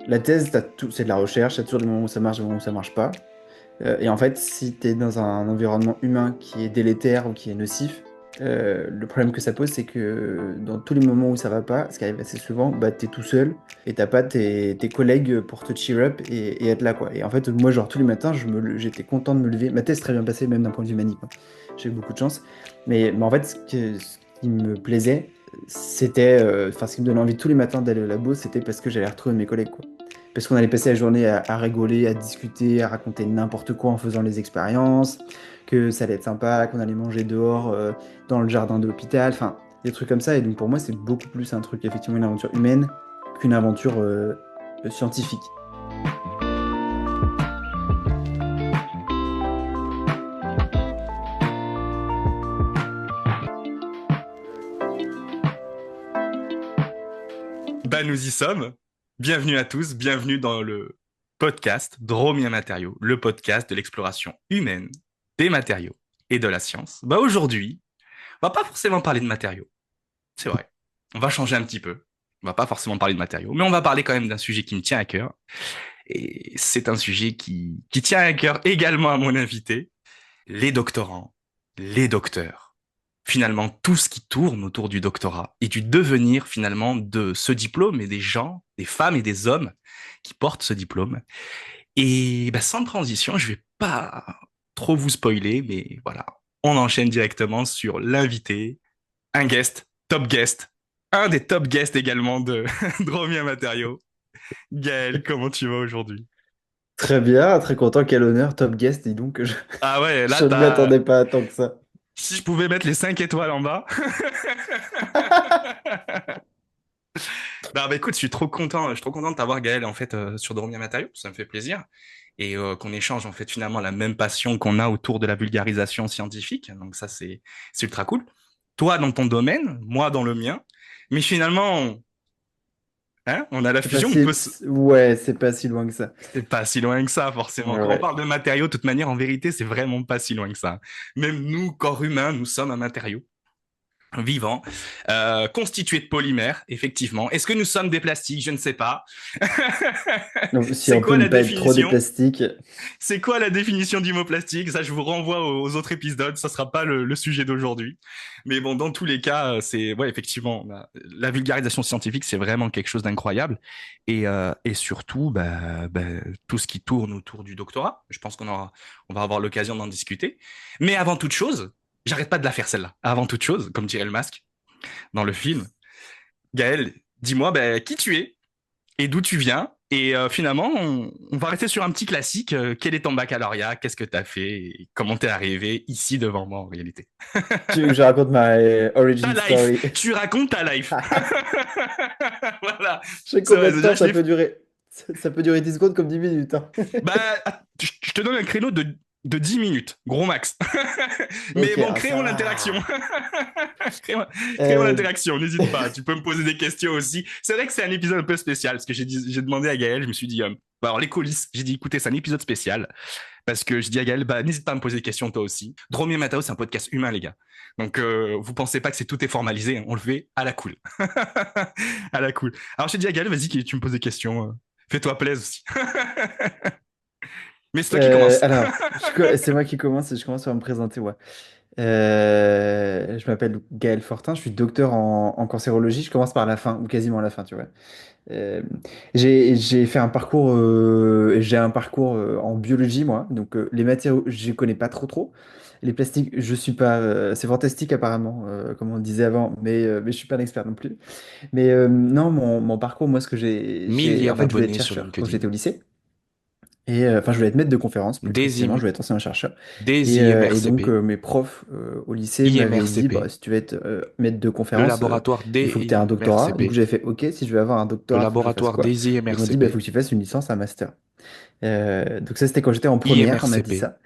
la thèse, c'est de la recherche, il y a toujours des moments où ça marche, des moments où ça marche pas. Et en fait, si tu es dans un environnement humain qui est délétère ou qui est nocif, le problème que ça pose, c'est que dans tous les moments où ça va pas, ce qui arrive assez souvent, bah, tu es tout seul et t'as pas tes collègues pour te cheer up et être là, quoi. Et en fait, moi, genre, tous les matins, j'étais content de me lever. Ma thèse très bien passée, même d'un point de vue manip, hein. J'ai eu beaucoup de chance. Mais en fait, ce qui me plaisait, c'était, enfin, ce qui me donnait envie tous les matins d'aller au labo, c'était parce que j'allais retrouver mes collègues, quoi. Parce qu'on allait passer la journée à rigoler, à discuter, à raconter n'importe quoi en faisant les expériences, que ça allait être sympa, qu'on allait manger dehors, dans le jardin de l'hôpital, enfin, des trucs comme ça. Et donc pour moi, c'est beaucoup plus un truc, effectivement, une aventure humaine qu'une aventure scientifique. Bah, nous y sommes. Bienvenue à tous, bienvenue dans le podcast Dromien Matériaux, le podcast de l'exploration humaine, des matériaux et de la science. Bah, aujourd'hui, on va pas forcément parler de matériaux, c'est vrai. On va changer un petit peu. On va pas forcément parler de matériaux, mais on va parler quand même d'un sujet qui me tient à cœur. Et c'est un sujet qui tient à cœur également à mon invité, les doctorants, les docteurs. Finalement, tout ce qui tourne autour du doctorat et du devenir finalement de ce diplôme et des gens, des femmes et des hommes qui portent ce diplôme. Et bah, sans transition, je vais pas trop vous spoiler, mais voilà, on enchaîne directement sur l'invité, un guest, top guest, un des top guests également de Dromia Matériaux. Gaël, comment tu vas aujourd'hui? Très bien, très content, quel honneur, top guest, dis donc, Ah ouais, là, je ne m'attendais pas à tant que ça. si je pouvais mettre les 5 étoiles en bas. Bah écoute, je suis trop content de t'avoir Gaël en fait sur Dormir Matériaux, ça me fait plaisir et qu'on échange en fait finalement la même passion qu'on a autour de la vulgarisation scientifique. Donc ça c'est ultra cool. Toi dans ton domaine, moi dans le mien, mais finalement on a la C'est pas fusion, si... Ouais, c'est pas si loin que ça. c'est pas si loin que ça forcément. Quand on Ouais. parle de matériaux, de toute manière en vérité, c'est vraiment pas si loin que ça. Même nous corps humains, nous sommes un matériau vivant, constitué de polymères, effectivement. Est-ce que nous sommes des plastiques? Je ne sais pas. Donc, si C'est on peut quoi ne la pas être trop des définition? plastiques. C'est quoi la définition du mot plastique? Ça, je vous renvoie aux autres épisodes. Ça sera pas le sujet d'aujourd'hui. Mais bon, dans tous les cas, c'est ouais, effectivement, la vulgarisation scientifique, c'est vraiment quelque chose d'incroyable. Et surtout, tout ce qui tourne autour du doctorat. Je pense on va avoir l'occasion d'en discuter. Mais avant toute chose, j'arrête pas de la faire celle-là. Avant toute chose, comme dirait le masque dans le film, Gaël, dis-moi, qui tu es et d'où tu viens. Et finalement, on va rester sur un petit classique. Quel est ton baccalauréat? Qu'est-ce que tu as fait? Et comment t'es arrivé ici devant moi en réalité? Tu veux que je raconte ma Ta origin life. story? Tu racontes ta life. Voilà. Je sais C'est vrai, combien de déjà, temps ça peut durer. Ça peut durer 10 secondes comme 10 minutes, hein. Bah, je te donne un créneau de 10 minutes, gros max. Mais Ok, bon, ah, ça créons l'interaction. va. créons, créons Euh, l'interaction, n'hésite pas. Tu peux me poser des questions aussi. C'est vrai que c'est un épisode un peu spécial, parce que j'ai demandé à Gaël, je me suis dit, bah alors les coulisses, j'ai dit, écoutez, c'est un épisode spécial, parce que je dis à Gaël, bah n'hésite pas à me poser des questions toi aussi. Dromir Matao, c'est un podcast humain, les gars. Donc, vous pensez pas que c'est tout est formalisé, hein. On le fait à la cool. À la cool. Alors, j'ai dit à Gaël, vas-y, tu me poses des questions. Fais-toi plaisir aussi. Mais c'est toi qui commence. alors, c'est moi qui commence et je commence par me présenter, ouais. Je m'appelle Gaël Fortin, je suis docteur en cancérologie. Je commence par la fin, ou quasiment la fin, tu vois. Euh, j'ai fait un parcours, j'ai un parcours en biologie, moi. Donc, les matériaux, je connais pas trop. Les plastiques, je suis pas. C'est fantastique, apparemment, comme on disait avant, mais je suis pas un expert non plus. Mais non, mon parcours, moi, ce que en Millième fait, je voulais être abonné sur chercheur quand LinkedIn. j'étais au lycée. Et enfin, je voulais être maître de conférence, plus Des, précisément, je voulais être enseignant-chercheur. des Et donc, IMRCP. mes profs au lycée m'avaient dit, bah, IMRCP. si tu veux être maître de Le conférence, laboratoire il faut que tu aies un des doctorat. Du coup, IMRCP. j'ai fait, OK, si je veux avoir un Le doctorat, il faut que je fasse laboratoire quoi? des Ils m'ont dit, bah, il faut IMRCP. que tu fasses une licence, un master. Donc ça, c'était quand j'étais en première, on m'a dit IMRCP. ça.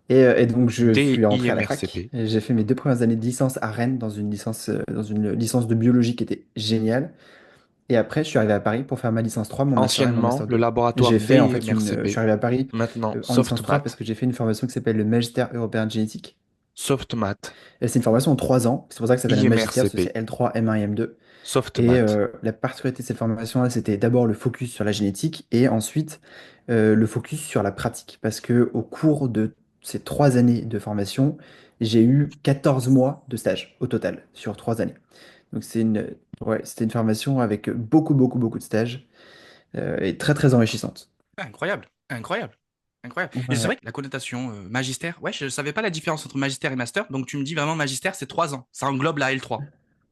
Et donc, je Des suis rentré à la fac. IMRCP. Et j'ai fait mes 2 premières années de licence à Rennes dans une licence de biologie qui était géniale. Et après, je suis arrivé à Paris pour faire ma licence 3, mon master 1 et mon Anciennement, master le 2. laboratoire J'ai fait des en fait je suis IMRCP. arrivé à Paris Maintenant, en licence 3 Softbat. parce que j'ai fait une formation qui s'appelle le Magistère européen de génétique. Soft math, Et c'est une formation en 3 ans. C'est pour ça que ça s'appelle un magistère, parce que c'est IMRCP, L3, M1 et M2. soft Et math. la particularité de cette formation-là, c'était d'abord le focus sur la génétique et ensuite le focus sur la pratique. Parce que au cours de ces 3 années de formation, j'ai eu 14 mois de stage au total sur 3 années. Donc ouais, c'était une formation avec beaucoup, beaucoup, beaucoup de stages et très, très enrichissante. Ah, incroyable, incroyable, incroyable. Ouais, Et c'est vrai ouais. que la connotation magistère, ouais, je ne savais pas la différence entre magistère et master. Donc tu me dis vraiment magistère, c'est 3 ans. Ça englobe la L3.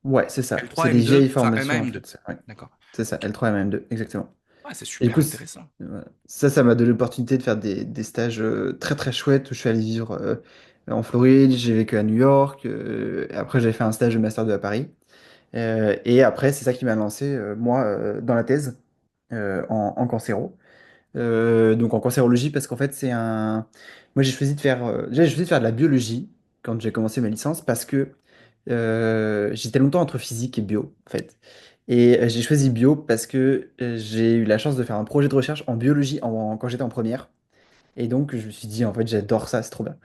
Ouais, c'est ça. L3, C'est des vieilles M2, enfin formations M1, en M2. fait. Ouais, D'accord. c'est ça, L3 et M2, exactement. Ouais, c'est Et du super coup, intéressant. ça m'a donné l'opportunité de faire des stages très très chouettes où je suis allé vivre en Floride, j'ai vécu à New York, et après j'ai fait un stage de Master 2 à Paris. Et après, c'est ça qui m'a lancé, moi, dans la thèse en cancéro. Donc en cancérologie, parce qu'en fait, moi j'ai choisi de faire de la biologie quand j'ai commencé ma licence parce que j'étais longtemps entre physique et bio, en fait. Et j'ai choisi bio parce que j'ai eu la chance de faire un projet de recherche en biologie quand j'étais en première. Et donc, je me suis dit, en fait, j'adore ça, c'est trop bien.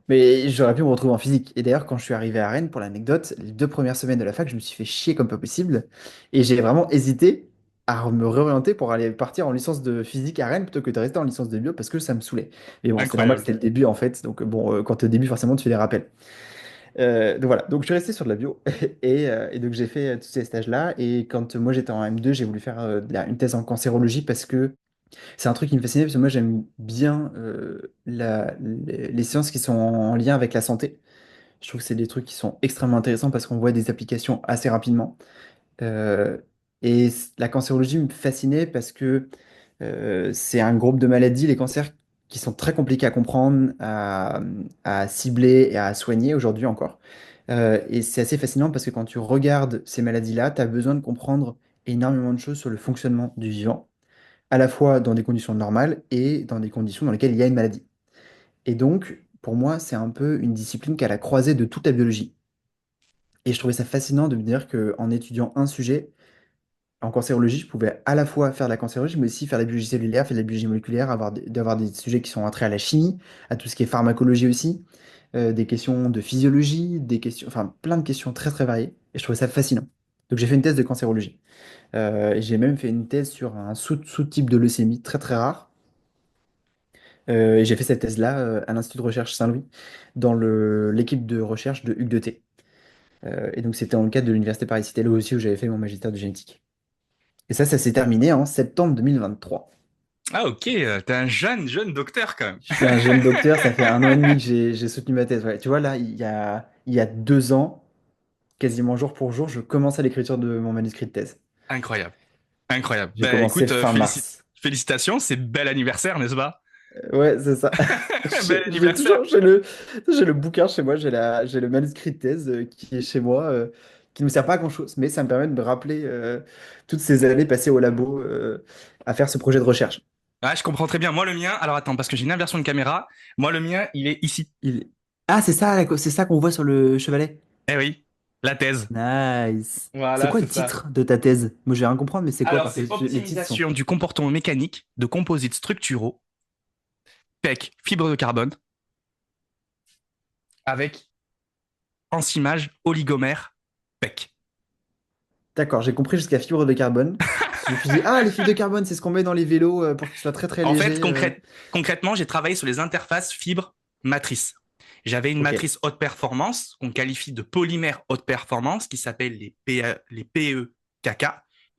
Mais j'aurais pu me retrouver en physique. Et d'ailleurs, quand je suis arrivé à Rennes, pour l'anecdote, les 2 premières semaines de la fac, je me suis fait chier comme pas possible. Et j'ai vraiment hésité à me réorienter pour aller partir en licence de physique à Rennes plutôt que de rester en licence de bio parce que ça me saoulait. Mais bon, c'est normal, Incroyable. c'était le début en fait. Donc bon, quand t'es au début, forcément, tu fais des rappels. Donc voilà, donc je suis resté sur de la bio et donc j'ai fait tous ces stages-là. Et quand moi j'étais en M2, j'ai voulu faire une thèse en cancérologie parce que c'est un truc qui me fascinait parce que moi j'aime bien les sciences qui sont en lien avec la santé. Je trouve que c'est des trucs qui sont extrêmement intéressants parce qu'on voit des applications assez rapidement. Euh, la cancérologie me fascinait parce que c'est un groupe de maladies, les cancers, qui sont très compliqués à comprendre, à cibler et à soigner aujourd'hui encore. Et c'est assez fascinant parce que quand tu regardes ces maladies-là, tu as besoin de comprendre énormément de choses sur le fonctionnement du vivant, à la fois dans des conditions normales et dans des conditions dans lesquelles il y a une maladie. Et donc, pour moi, c'est un peu une discipline qui est à la croisée de toute la biologie. Et je trouvais ça fascinant de me dire qu'en étudiant un sujet, en cancérologie, je pouvais à la fois faire de la cancérologie, mais aussi faire de la biologie cellulaire, faire de la biologie moléculaire, d'avoir des sujets qui sont entrés à la chimie, à tout ce qui est pharmacologie aussi, des questions de physiologie, des questions, enfin plein de questions très très variées. Et je trouvais ça fascinant. Donc j'ai fait une thèse de cancérologie. Et j'ai même fait une thèse sur un sous-type de leucémie très très rare. Et j'ai fait cette thèse-là à l'Institut de recherche Saint-Louis, dans l'équipe de recherche de Hugues de T. Et donc c'était dans le cadre de l'Université Paris-Cité, là aussi où j'avais fait mon magistère de génétique. Et ça s'est terminé en septembre 2023. Ah ok, t'es un jeune, jeune docteur quand même. Je suis un jeune docteur, ça fait 1 an et demi que j'ai soutenu ma thèse. Ouais. Tu vois, là, il y a 2 ans, quasiment jour pour jour, je commence à l'écriture de mon manuscrit de thèse. Incroyable, incroyable. J'ai Ben commencé écoute, fin mars. félicitations, c'est bel anniversaire, n'est-ce pas? Ouais, c'est ça. Bel J'ai anniversaire. toujours, j'ai le bouquin chez moi, j'ai le manuscrit de thèse qui est chez moi, qui ne me sert pas à grand-chose, mais ça me permet de me rappeler toutes ces années passées au labo à faire ce projet de recherche. Ah, je comprends très bien. Moi, le mien, alors attends, parce que j'ai une inversion de caméra. Moi, le mien, il est ici. Il... Ah, c'est ça qu'on voit sur le chevalet. Eh oui, la thèse. Nice. C'est Voilà, quoi c'est le ça. titre de ta thèse? Moi, je vais rien comprendre, mais c'est quoi? Alors, Parce que c'est les titres sont. optimisation du comportement mécanique de composites structuraux, PEC, fibre de carbone, avec enzymage oligomère, PEC. D'accord, j'ai compris jusqu'à fibre de carbone. Je me suis dit, ah, les fibres de carbone, c'est ce qu'on met dans les vélos pour qu'ils soient très très En fait, légers. concrètement, j'ai travaillé sur les interfaces fibres-matrices. J'avais une Ok. matrice haute performance qu'on qualifie de polymère haute performance qui s'appelle les PEKK,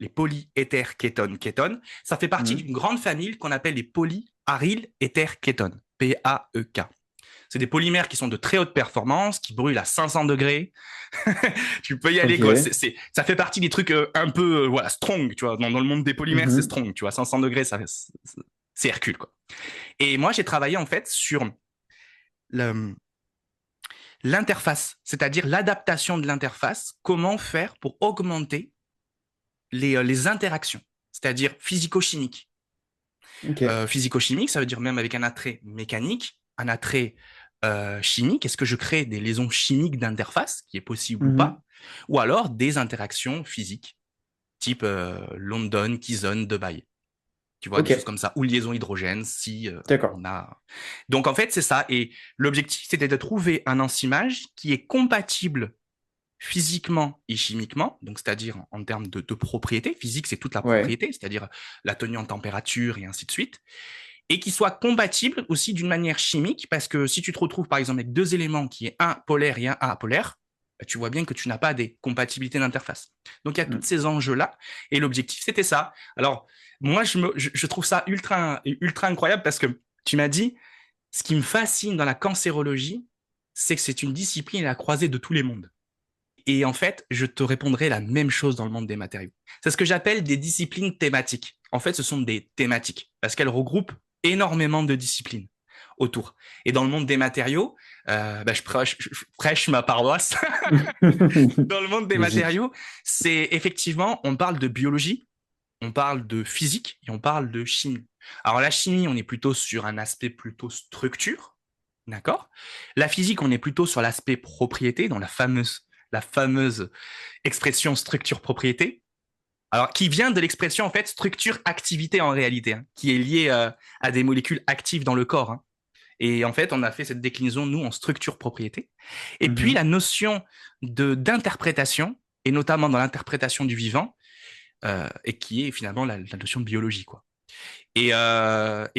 les polyéthers kétones kétones. Ça fait partie Mhm. d'une grande famille qu'on appelle les polyaryl éthers kétones, PAEK. C'est des polymères qui sont de très haute performance, qui brûlent à 500 degrés. Tu peux y aller, Ok. quoi. Ça fait partie des trucs un peu voilà, strong, tu vois. Dans le monde des polymères, c'est Mhm. strong, tu vois. 500 degrés, c'est Hercule, quoi. Et moi, j'ai travaillé, en fait, sur le, l'interface, c'est-à-dire l'adaptation de l'interface, comment faire pour augmenter les interactions, c'est-à-dire physico-chimiques. Ok. Physico-chimique, ça veut dire même avec un attrait mécanique, un attrait chimique. Est-ce que je crée des liaisons chimiques d'interface, qui est possible ou Mhm. pas, ou alors des interactions physiques, type London, Kizon, Dubaï. Tu vois, des Ok, choses comme ça, ou liaison hydrogène, si d'accord. on a... Donc, en fait, c'est ça. Et l'objectif, c'était de trouver un enzymage qui est compatible physiquement et chimiquement, donc c'est-à-dire en termes de propriété. Physique, c'est toute la Ouais. propriété, c'est-à-dire la tenue en température et ainsi de suite, et qui soit compatible aussi d'une manière chimique, parce que si tu te retrouves par exemple avec deux éléments qui est un polaire et un apolaire, bah, tu vois bien que tu n'as pas des compatibilités d'interface. Donc il y a tous Mm. ces enjeux-là, et l'objectif c'était ça. Alors moi je trouve ça ultra incroyable parce que tu m'as dit, ce qui me fascine dans la cancérologie, c'est que c'est une discipline à la croisée de tous les mondes. Et en fait, je te répondrai la même chose dans le monde des matériaux. C'est ce que j'appelle des disciplines thématiques. En fait, ce sont des thématiques parce qu'elles regroupent énormément de disciplines autour. Et dans le monde des matériaux, je prêche ma paroisse. Dans le monde des Logique. matériaux, c'est effectivement, on parle de biologie, on parle de physique et on parle de chimie. Alors la chimie, on est plutôt sur un aspect plutôt structure, d'accord? La physique, on est plutôt sur l'aspect propriété, dans la fameuse expression structure-propriété. Alors, qui vient de l'expression, en fait, structure-activité en réalité, hein, qui est liée à des molécules actives dans le corps, hein. Et en fait, on a fait cette déclinaison, nous, en structure-propriété. Et puis, Mhm. la notion d'interprétation, et notamment dans l'interprétation du vivant, et qui est finalement la notion de biologie, quoi. Et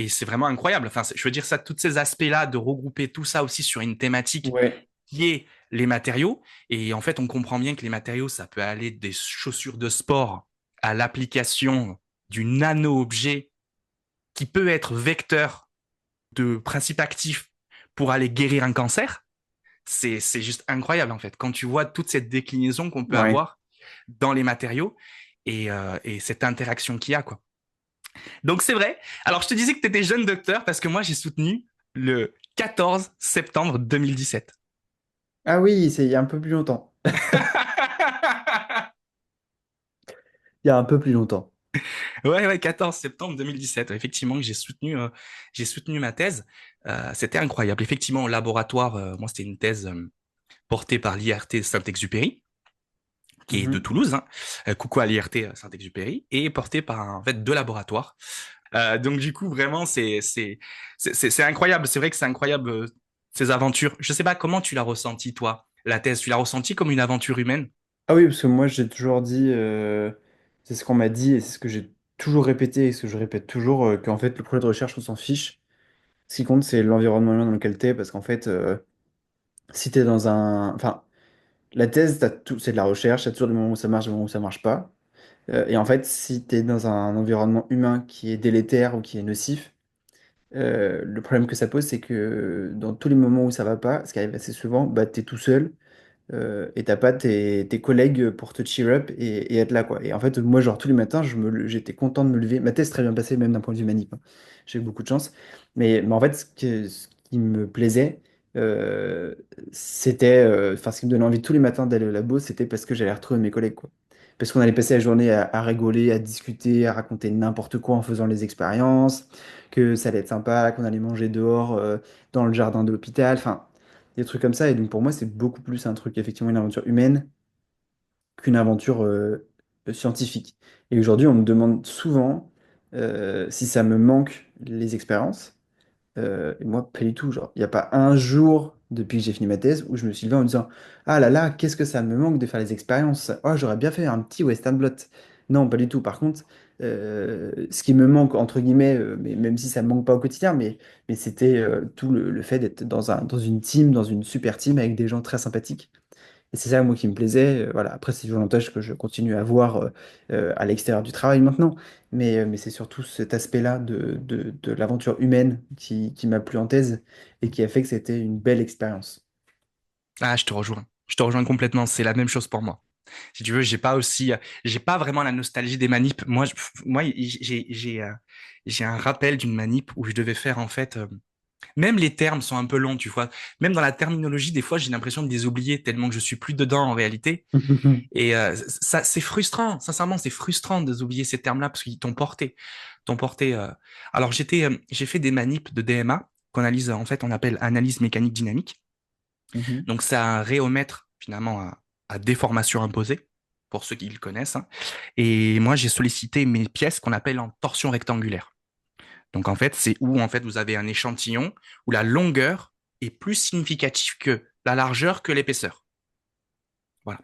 c'est vraiment incroyable. Enfin, je veux dire ça, tous ces aspects-là, de regrouper tout ça aussi sur une thématique Ouais. qui est les matériaux. Et en fait, on comprend bien que les matériaux, ça peut aller des chaussures de sport à l'application du nano-objet qui peut être vecteur de principes actifs pour aller guérir un cancer. C'est juste incroyable, en fait, quand tu vois toute cette déclinaison qu'on peut Ouais. avoir dans les matériaux et cette interaction qu'il y a, quoi. Donc, c'est vrai. Alors, je te disais que tu étais jeune docteur parce que moi, j'ai soutenu le 14 septembre 2017. Ah oui, c'est il y a un peu plus longtemps. Il y a un peu plus longtemps. Ouais, ouais, 14 septembre 2017. Effectivement, que j'ai soutenu ma thèse. C'était incroyable. Effectivement, au laboratoire, moi, c'était une thèse portée par l'IRT Saint-Exupéry, qui est de Mhm. Toulouse, hein. Coucou à l'IRT Saint-Exupéry, et portée par en fait deux laboratoires. Donc du coup, vraiment, c'est incroyable. C'est vrai que c'est incroyable ces aventures. Je sais pas comment tu l'as ressenti toi, la thèse. Tu l'as ressenti comme une aventure humaine? Ah oui, parce que moi j'ai toujours dit, c'est ce qu'on m'a dit et c'est ce que j'ai toujours répété et ce que je répète toujours, qu'en fait le projet de recherche on s'en fiche. Ce qui compte c'est l'environnement humain dans lequel t'es parce qu'en fait si t'es dans un... Enfin, la thèse, c'est de la recherche, t'as toujours des moments où ça marche, des moments où ça marche pas. Et en fait si t'es dans un environnement humain qui est délétère ou qui est nocif, le problème que ça pose c'est que dans tous les moments où ça va pas, ce qui arrive assez souvent, bah t'es tout seul et t'as pas tes collègues pour te cheer up et être là, quoi. Et en fait, moi, genre, tous les matins, j'étais content de me lever. Ma thèse très bien passée, même d'un point de vue manip, hein. J'ai eu beaucoup de chance. Mais en fait, ce qui me plaisait, euh, c'était, enfin, ce qui me donnait envie tous les matins d'aller au labo, c'était parce que j'allais retrouver mes collègues, quoi. Parce qu'on allait passer la journée à rigoler, à discuter, à raconter n'importe quoi en faisant les expériences, que ça allait être sympa, qu'on allait manger dehors, dans le jardin de l'hôpital. Enfin, des trucs comme ça. Et donc pour moi, c'est beaucoup plus un truc, effectivement, une aventure humaine qu'une aventure scientifique. Et aujourd'hui, on me demande souvent si ça me manque les expériences. Et moi, pas du tout. Genre, il n'y a pas un jour depuis que j'ai fini ma thèse où je me suis levé en me disant, ah là là, qu'est-ce que ça me manque de faire les expériences. Oh, j'aurais bien fait un petit Western Blot. Non, pas du tout. Par contre, ce qui me manque, entre guillemets, mais même si ça me manque pas au quotidien, mais c'était tout le fait d'être dans une team, dans une super team avec des gens très sympathiques. Et c'est ça, moi, qui me plaisait. Voilà. Après, c'est du volontage que je continue à voir à l'extérieur du travail maintenant. Mais c'est surtout cet aspect-là de l'aventure humaine qui m'a plu en thèse et qui a fait que c'était une belle expérience. Ah, je te rejoins. Je te rejoins complètement. C'est la même chose pour moi. Si tu veux, j'ai pas vraiment la nostalgie des manips. Moi, j'ai un rappel d'une manip où je devais faire en fait. Même les termes sont un peu longs, tu vois. Même dans la terminologie, des fois, j'ai l'impression de les oublier tellement que je suis plus dedans en réalité. Et ça, c'est frustrant. Sincèrement, c'est frustrant de oublier ces termes-là parce qu'ils t'ont porté. Alors, j'ai fait des manips de DMA qu'on analyse, en fait, on appelle analyse mécanique dynamique. Mhm. Donc, c'est un rhéomètre, finalement, à déformation imposée, pour ceux qui le connaissent, hein. Et moi, j'ai sollicité mes pièces qu'on appelle en torsion rectangulaire. Donc en fait, c'est où en fait vous avez un échantillon où la longueur est plus significative que la largeur que l'épaisseur. Voilà.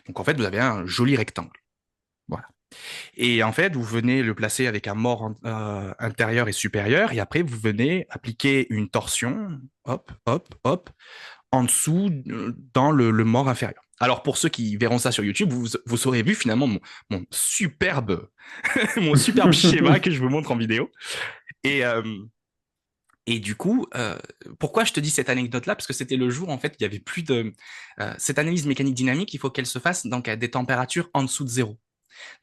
Donc en fait, vous avez un joli rectangle. Voilà. Et en fait, vous venez le placer avec un mort intérieur et supérieur, et après, vous venez appliquer une torsion, hop, hop, hop, en dessous, dans le mort inférieur. Alors, pour ceux qui verront ça sur YouTube, vous aurez vu finalement mon superbe, mon superbe schéma que je vous montre en vidéo. Et, euh, et du coup, pourquoi je te dis cette anecdote-là? Parce que c'était le jour, en fait, il y avait plus de... cette analyse mécanique dynamique, il faut qu'elle se fasse donc, à des températures en dessous de zéro.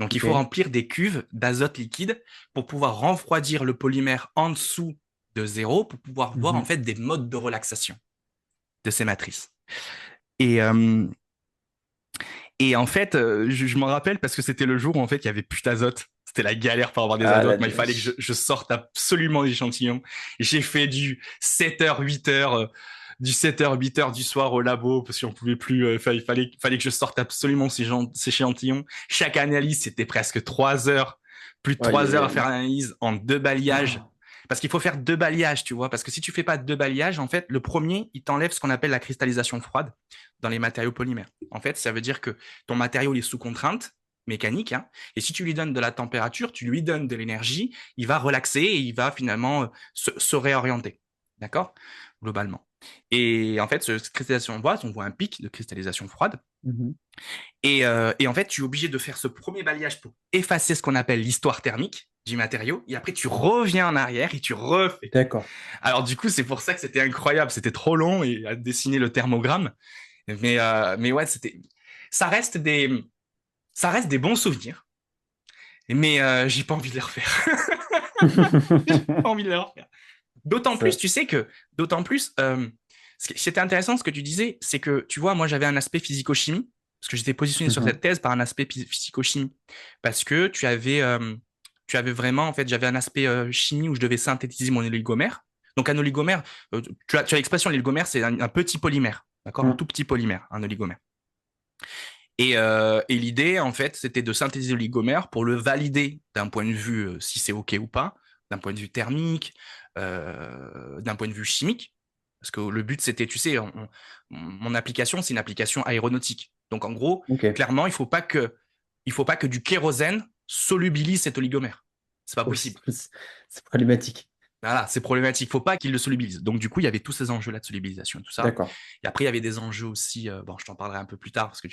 Donc, il faut Ok. remplir des cuves d'azote liquide pour pouvoir refroidir le polymère en dessous de zéro pour pouvoir voir en Mhm. fait des modes de relaxation de ces matrices. Et, euh, et en fait, je m'en rappelle parce que c'était le jour où en fait il y avait plus d'azote. C'était la galère pour avoir des Ah, la azotes, mais il fallait que vache. je sorte absolument l'échantillon. J'ai fait du 7h, 8h, du 7h, 8h du soir au labo parce qu'on pouvait plus, fallait que je sorte absolument ces échantillons. Chaque analyse, c'était presque 3 heures, plus de Aïe, 3 aïe, heures à aïe. faire l'analyse en deux balayages. Oh. Parce qu'il faut faire deux balayages, tu vois. Parce que si tu fais pas deux balayages, en fait, le premier, il t'enlève ce qu'on appelle la cristallisation froide dans les matériaux polymères. En fait, ça veut dire que ton matériau il est sous contrainte mécanique, hein, et si tu lui donnes de la température, tu lui donnes de l'énergie, il va relaxer et il va finalement se réorienter. D'accord? Globalement. Et en fait, cette cristallisation froide, on voit un pic de cristallisation froide. Mhm. Et en fait, tu es obligé de faire ce premier balayage pour effacer ce qu'on appelle l'histoire thermique du matériau. Et après, tu reviens en arrière et tu refais. D'accord. Alors, du coup, c'est pour ça que c'était incroyable. C'était trop long et à dessiner le thermogramme. Mais ouais, ça reste des bons souvenirs. Mais j'ai pas envie de les refaire. J'ai pas envie de les refaire. D'autant plus, Ça. tu sais que, d'autant plus, c'était intéressant ce que tu disais, c'est que, tu vois, moi j'avais un aspect physico-chimie, parce que j'étais positionné sur Mhm. cette thèse par un aspect physico-chimie, parce que tu avais vraiment, en fait, j'avais un aspect chimie où je devais synthétiser mon oligomère. Donc un oligomère, tu as l'expression oligomère, c'est un petit polymère, d'accord, un Mhm. tout petit polymère, un oligomère. Et l'idée, en fait, c'était de synthétiser l'oligomère pour le valider d'un point de vue si c'est OK ou pas, d'un point de vue thermique, d'un point de vue chimique. Parce que le but, c'était, tu sais, mon application, c'est une application aéronautique. Donc, en gros, Ok. clairement, il faut pas que du kérosène solubilise cet oligomère. C'est pas Oh, possible. c'est problématique. Voilà, c'est problématique. Faut pas qu'il le solubilise. Donc, du coup, il y avait tous ces enjeux-là de solubilisation, tout ça. D'accord. Et après, il y avait des enjeux aussi. Bon, je t'en parlerai un peu plus tard parce que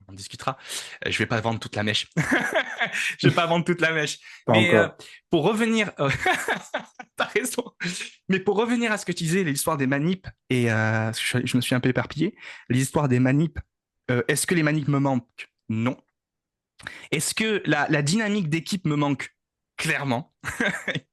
on discutera. Je vais pas vendre toute la mèche. Je vais pas vendre toute la mèche. Pas Mais encore. pour revenir, t'as raison. Mais pour revenir à ce que tu disais, l'histoire des manips et parce que je me suis un peu éparpillé. L'histoire des manips. Est-ce que les manips me manquent? Non. Est-ce que la dynamique d'équipe me manque? Clairement.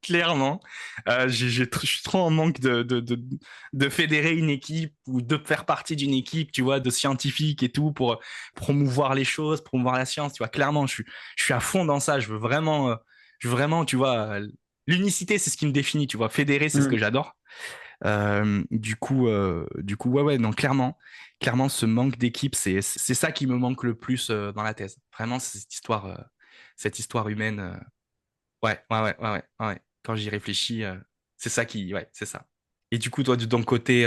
Clairement. Je suis trop en manque de fédérer une équipe ou de faire partie d'une équipe, tu vois, de scientifiques et tout pour promouvoir les choses, promouvoir la science, tu vois. Clairement, je suis à fond dans ça. Je veux vraiment, tu vois, l'unicité, c'est ce qui me définit, tu vois. Fédérer, c'est ce que Mhm. j'adore. Ouais, ouais, non, clairement, ce manque d'équipe, c'est ça qui me manque le plus dans la thèse. Vraiment, c'est cette histoire humaine. Ouais. Quand j'y réfléchis, ouais, c'est ça. Et du coup, toi, de ton côté,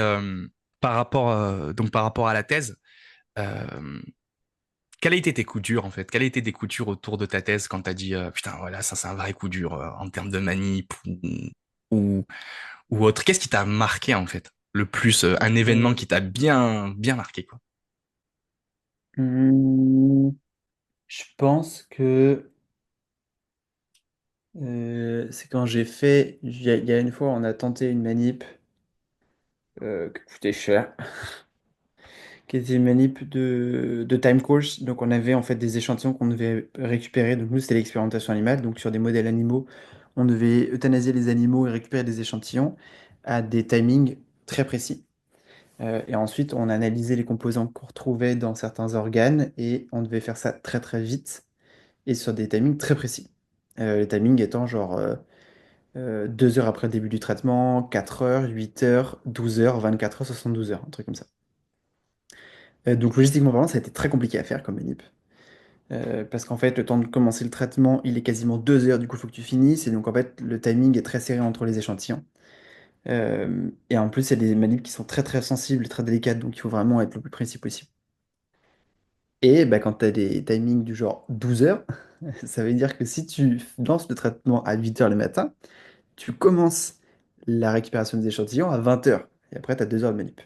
par rapport à la thèse, euh, quels étaient tes coups durs en fait? Quels étaient tes coups durs autour de ta thèse quand t'as dit putain, voilà, ça c'est un vrai coup dur en termes de manip ou, ou autre? Qu'est-ce qui t'a marqué en fait? Le plus, un événement Euh, qui t'a bien marqué, quoi. hmm, je pense que c'est quand j'ai fait. Il y a une fois, on a tenté une manip qui coûtait cher, qui était une manip de time course. Donc, on avait en fait des échantillons qu'on devait récupérer. Donc, nous, c'était l'expérimentation animale. Donc, sur des modèles animaux, on devait euthanasier les animaux et récupérer des échantillons à des timings très précis. Et ensuite, on analysait les composants qu'on retrouvait dans certains organes et on devait faire ça très très vite et sur des timings très précis. Les timings étant genre 2 heures après le début du traitement, 4 heures, 8 heures, 12 heures, 24 heures, 72 heures, un truc comme ça. Donc logistiquement parlant, ça a été très compliqué à faire comme manip. Parce qu'en fait, le temps de commencer le traitement, il est quasiment 2 heures, du coup, il faut que tu finisses. Et donc, en fait, le timing est très serré entre les échantillons. Et en plus, il y a des manips qui sont très très sensibles, très délicates, donc il faut vraiment être le plus précis possible. Et bah, quand tu as des timings du genre 12 heures, ça veut dire que si tu lances le traitement à 8 heures le matin, tu commences la récupération des échantillons à 20 heures. Et après, tu as 2 heures de manip.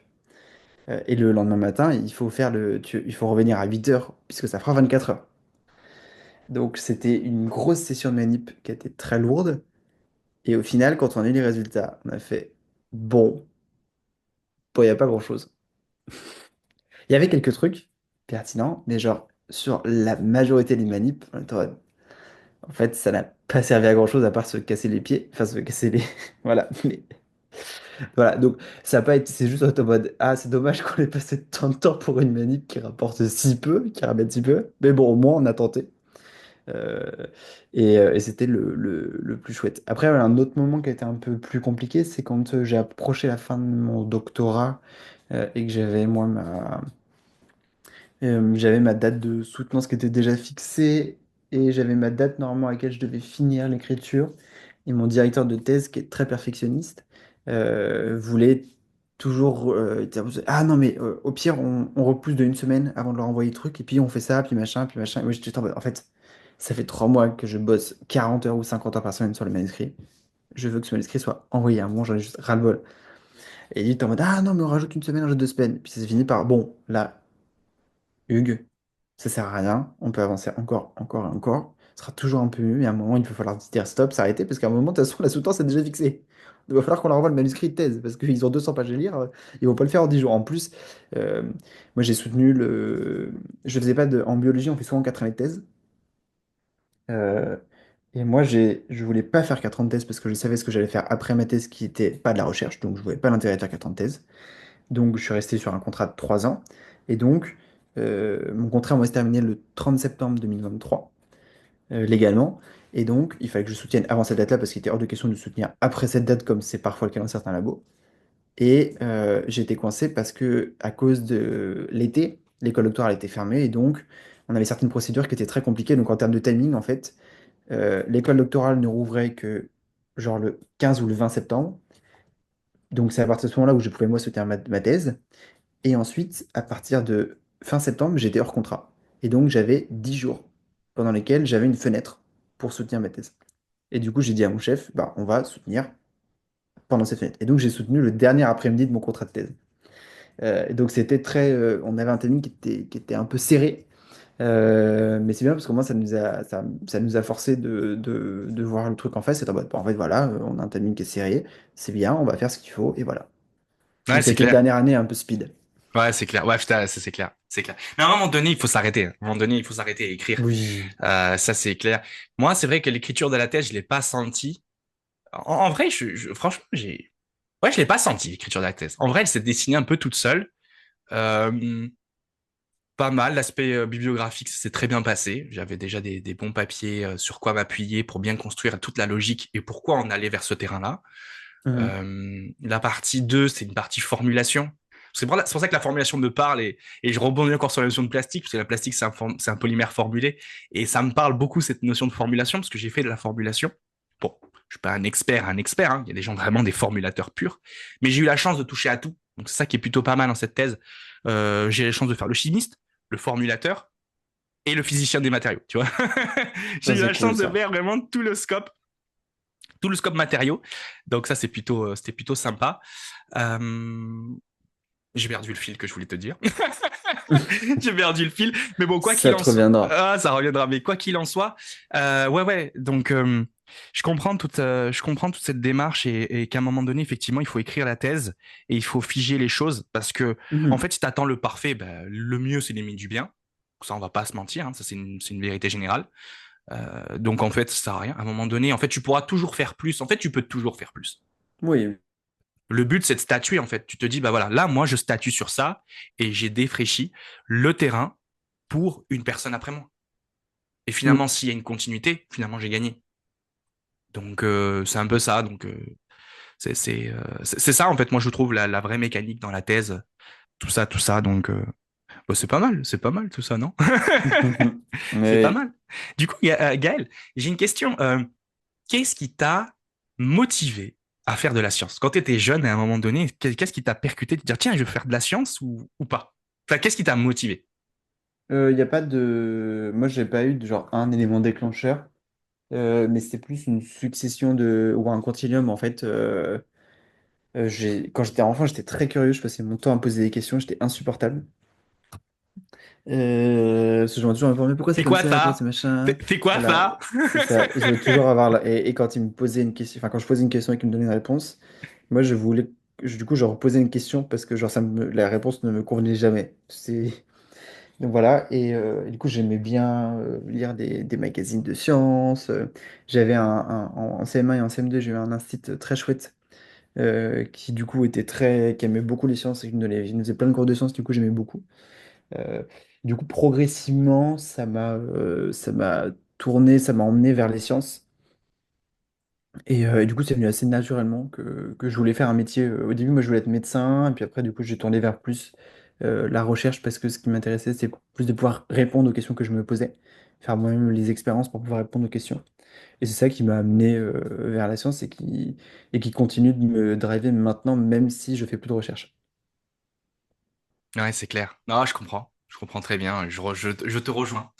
Et le lendemain matin, il faut revenir à 8 heures, puisque ça fera 24 heures. Donc c'était une grosse session de manip qui a été très lourde. Et au final, quand on a eu les résultats, on a fait, bon, il n'y a pas grand-chose. Il y avait quelques trucs pertinents, mais genre, sur la majorité des manips, on était en mode, en fait, ça n'a pas servi à grand-chose à part se casser les pieds, enfin se casser les... Voilà, mais voilà, donc ça n'a pas été, c'est juste en mode, ah, c'est dommage qu'on ait passé tant de temps pour une manip qui rapporte si peu, qui ramène si peu, mais bon, au moins on a tenté. Euh, et c'était le plus chouette. Après, un autre moment qui a été un peu plus compliqué, c'est quand j'ai approché la fin de mon doctorat et que j'avais ma date de soutenance qui était déjà fixée et j'avais ma date normalement à laquelle je devais finir l'écriture. Et mon directeur de thèse, qui est très perfectionniste, voulait toujours dire, ah non, mais au pire, on repousse de 1 semaine avant de leur envoyer le truc, et puis on fait ça, puis machin, puis machin. Et moi, j'étais en mode, en fait, ça fait 3 mois que je bosse 40 heures ou 50 heures par semaine sur le manuscrit. Je veux que ce manuscrit soit envoyé à un moment, j'en ai juste ras-le-bol. Et il était en mode, ah non, mais on rajoute 1 semaine, on rajoute 2 semaines. Puis ça s'est fini par, bon, là, Hugues, ça sert à rien, on peut avancer encore, encore et encore. Ce sera toujours un peu mieux, mais à un moment, il va falloir dire stop, s'arrêter, parce qu'à un moment, de toute façon, la soutenance est déjà fixée. Il va falloir qu'on leur envoie le manuscrit de thèse, parce qu'ils ont 200 pages à lire, ils vont pas le faire en 10 jours. En plus, euh, moi j'ai soutenu le. Je faisais pas de. En biologie, on fait souvent 4 années de thèse. Euh, et moi, je voulais pas faire 4 ans de thèse parce que je savais ce que j'allais faire après ma thèse qui était pas de la recherche, donc je voyais pas l'intérêt de faire 4 ans de thèse. Donc, je suis resté sur un contrat de 3 ans. Et donc, mon contrat, moi, se terminé le 30 septembre 2023, légalement. Et donc, il fallait que je soutienne avant cette date-là, parce qu'il était hors de question de soutenir après cette date, comme c'est parfois le cas dans certains labos. Et j'ai été coincé parce que, à cause de l'été, l'école doctorale était fermée. Et donc, on avait certaines procédures qui étaient très compliquées. Donc, en termes de timing, en fait, l'école doctorale ne rouvrait que genre le 15 ou le 20 septembre. Donc, c'est à partir de ce moment-là où je pouvais, moi, soutenir ma thèse. Et ensuite, à partir de fin septembre, j'étais hors contrat. Et donc, j'avais 10 jours pendant lesquels j'avais une fenêtre pour soutenir ma thèse. Et du coup, j'ai dit à mon chef, bah, on va soutenir pendant cette fenêtre. Et donc, j'ai soutenu le dernier après-midi de mon contrat de thèse. Et donc, c'était très. On avait un timing qui était un peu serré. Mais c'est bien parce qu'au moins, ça nous a forcé de voir le truc en face. Et en mode, bon, en fait, voilà, on a un timing qui est serré. C'est bien, on va faire ce qu'il faut. Et voilà. Ouais, Donc, c'est c'était une clair. dernière année un peu speed. Ouais, c'est clair. Ouais, putain, ça, c'est clair. C'est clair. Mais à un moment donné, il faut s'arrêter. À un moment donné, il faut s'arrêter et écrire. Oui. Ça, c'est clair. Moi, c'est vrai que l'écriture de la thèse, je l'ai pas senti. En vrai, franchement, ouais, je l'ai pas senti, l'écriture de la thèse. En vrai, elle s'est dessinée un peu toute seule. Euh, Pas mal. L'aspect bibliographique, ça s'est très bien passé. J'avais déjà des bons papiers sur quoi m'appuyer pour bien construire toute la logique et pourquoi on allait vers ce terrain-là. Mhm. La partie 2, c'est une partie formulation. C'est pour ça que la formulation me parle et je rebondis encore sur la notion de plastique, parce que la plastique, c'est un polymère formulé. Et ça me parle beaucoup, cette notion de formulation, parce que j'ai fait de la formulation. Bon, je suis pas un expert, hein. Il y a des gens vraiment des formulateurs purs. Mais j'ai eu la chance de toucher à tout. Donc c'est ça qui est plutôt pas mal dans cette thèse. J'ai la chance de faire le chimiste, le formulateur et le physicien des matériaux, tu vois. J'ai Ça, eu c'est la cool, chance de ça. faire vraiment tout le scope matériaux. Donc ça, c'était plutôt sympa. Euh, j'ai perdu le fil que je voulais te dire. J'ai perdu le fil. Mais bon, quoi qu'il Ça en te soit, reviendra. ah, ça reviendra. Mais quoi qu'il en soit, ouais, ouais. Donc, je comprends toute cette démarche et qu'à un moment donné, effectivement, il faut écrire la thèse et il faut figer les choses parce que, en Mhm. fait, si t'attends le parfait, ben, le mieux, c'est l'ennemi du bien. Ça, on va pas se mentir. Hein, ça, c'est une vérité générale. Donc, en fait, ça sert à rien. À un moment donné, en fait, tu pourras toujours faire plus. En fait, tu peux toujours faire plus. Oui. Le but, c'est de statuer, en fait. Tu te dis, bah voilà, là, moi, je statue sur ça et j'ai défraîchi le terrain pour une personne après moi. Et Mm. finalement, s'il y a une continuité, finalement, j'ai gagné. Donc, c'est un peu ça. Donc, c'est ça, en fait, moi, je trouve la vraie mécanique dans la thèse. Tout ça, tout ça. Donc, Bah, c'est pas mal tout ça, non? C'est pas Mais mal. Du coup, Gaël, j'ai une question. Qu'est-ce qui t'a motivé à faire de la science? Quand tu étais jeune, à un moment donné, qu'est-ce qui t'a percuté de dire, tiens, je veux faire de la science ou pas? Enfin, qu'est-ce qui t'a motivé? il y a pas de. Moi, j'ai pas eu de genre un élément déclencheur, mais c'était plus une succession de ou un continuum en fait. Quand j'étais enfant, j'étais très curieux, je passais mon temps à me poser des questions, j'étais insupportable. Parce que je me toujours informé pourquoi c'est C'est comme quoi ça, pourquoi c'est ça? machin. C'est quoi Voilà, ça? c'est ça. Je voulais toujours avoir et quand il me posait une question, enfin quand je posais une question et qu'il me donnait une réponse, moi je voulais, du coup je reposais une question parce que genre la réponse ne me convenait jamais. Donc voilà, et du coup j'aimais bien lire des magazines de sciences. J'avais en CM1 et en CM2, j'ai eu un institut très chouette qui du coup qui aimait beaucoup les sciences et qui nous faisait plein de cours de sciences, du coup j'aimais beaucoup. Euh, du coup, progressivement, ça m'a tourné, ça m'a emmené vers les sciences. Et du coup, c'est venu assez naturellement que je voulais faire un métier. Au début, moi, je voulais être médecin, et puis après, du coup, j'ai tourné vers plus la recherche parce que ce qui m'intéressait, c'est plus de pouvoir répondre aux questions que je me posais, faire moi-même les expériences pour pouvoir répondre aux questions. Et c'est ça qui m'a amené vers la science et qui continue de me driver maintenant, même si je fais plus de recherche. Ouais, c'est clair. Non, je comprends. Je comprends très bien. Je te rejoins.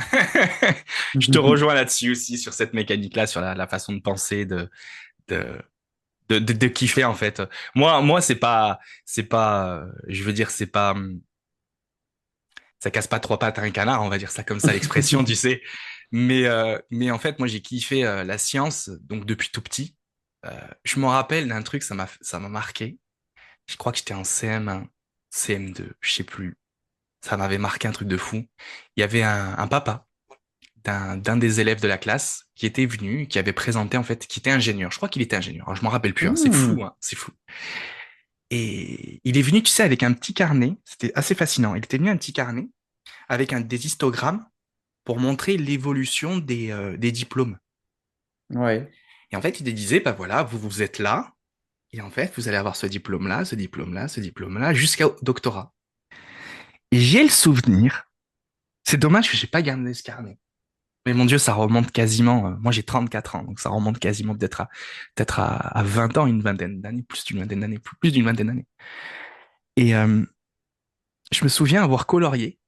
Je te rejoins là-dessus aussi, sur cette mécanique-là, sur la façon de penser, de, de kiffer, en fait. Moi, c'est pas, je veux dire, c'est pas, ça casse pas trois pattes à un canard, on va dire ça comme ça, l'expression, tu sais. Mais en fait, moi, j'ai kiffé la science, donc depuis tout petit. Je me rappelle d'un truc, ça m'a marqué. Je crois que j'étais en CM1, CM2, je sais plus. Ça m'avait marqué un truc de fou. Il y avait un papa d'un des élèves de la classe qui était venu, qui avait présenté en fait, qui était ingénieur. Je crois qu'il était ingénieur. Alors, je m'en rappelle plus. Hein. C'est fou, Hmm, hein. C'est fou. Et il est venu, tu sais, avec un petit carnet. C'était assez fascinant. Il était venu un petit carnet avec des histogrammes pour montrer l'évolution des diplômes. ouais. Et en fait, il te disait, bah voilà, vous êtes là. Et en fait, vous allez avoir ce diplôme-là, ce diplôme-là, ce diplôme-là, jusqu'au doctorat. Et j'ai le souvenir. C'est dommage que j'ai pas gardé ce carnet. Mais mon Dieu, ça remonte quasiment. Moi, j'ai 34 ans, donc ça remonte quasiment peut-être à 20 ans, une vingtaine d'années, plus d'une vingtaine d'années, plus d'une vingtaine d'années. Et je me souviens avoir colorié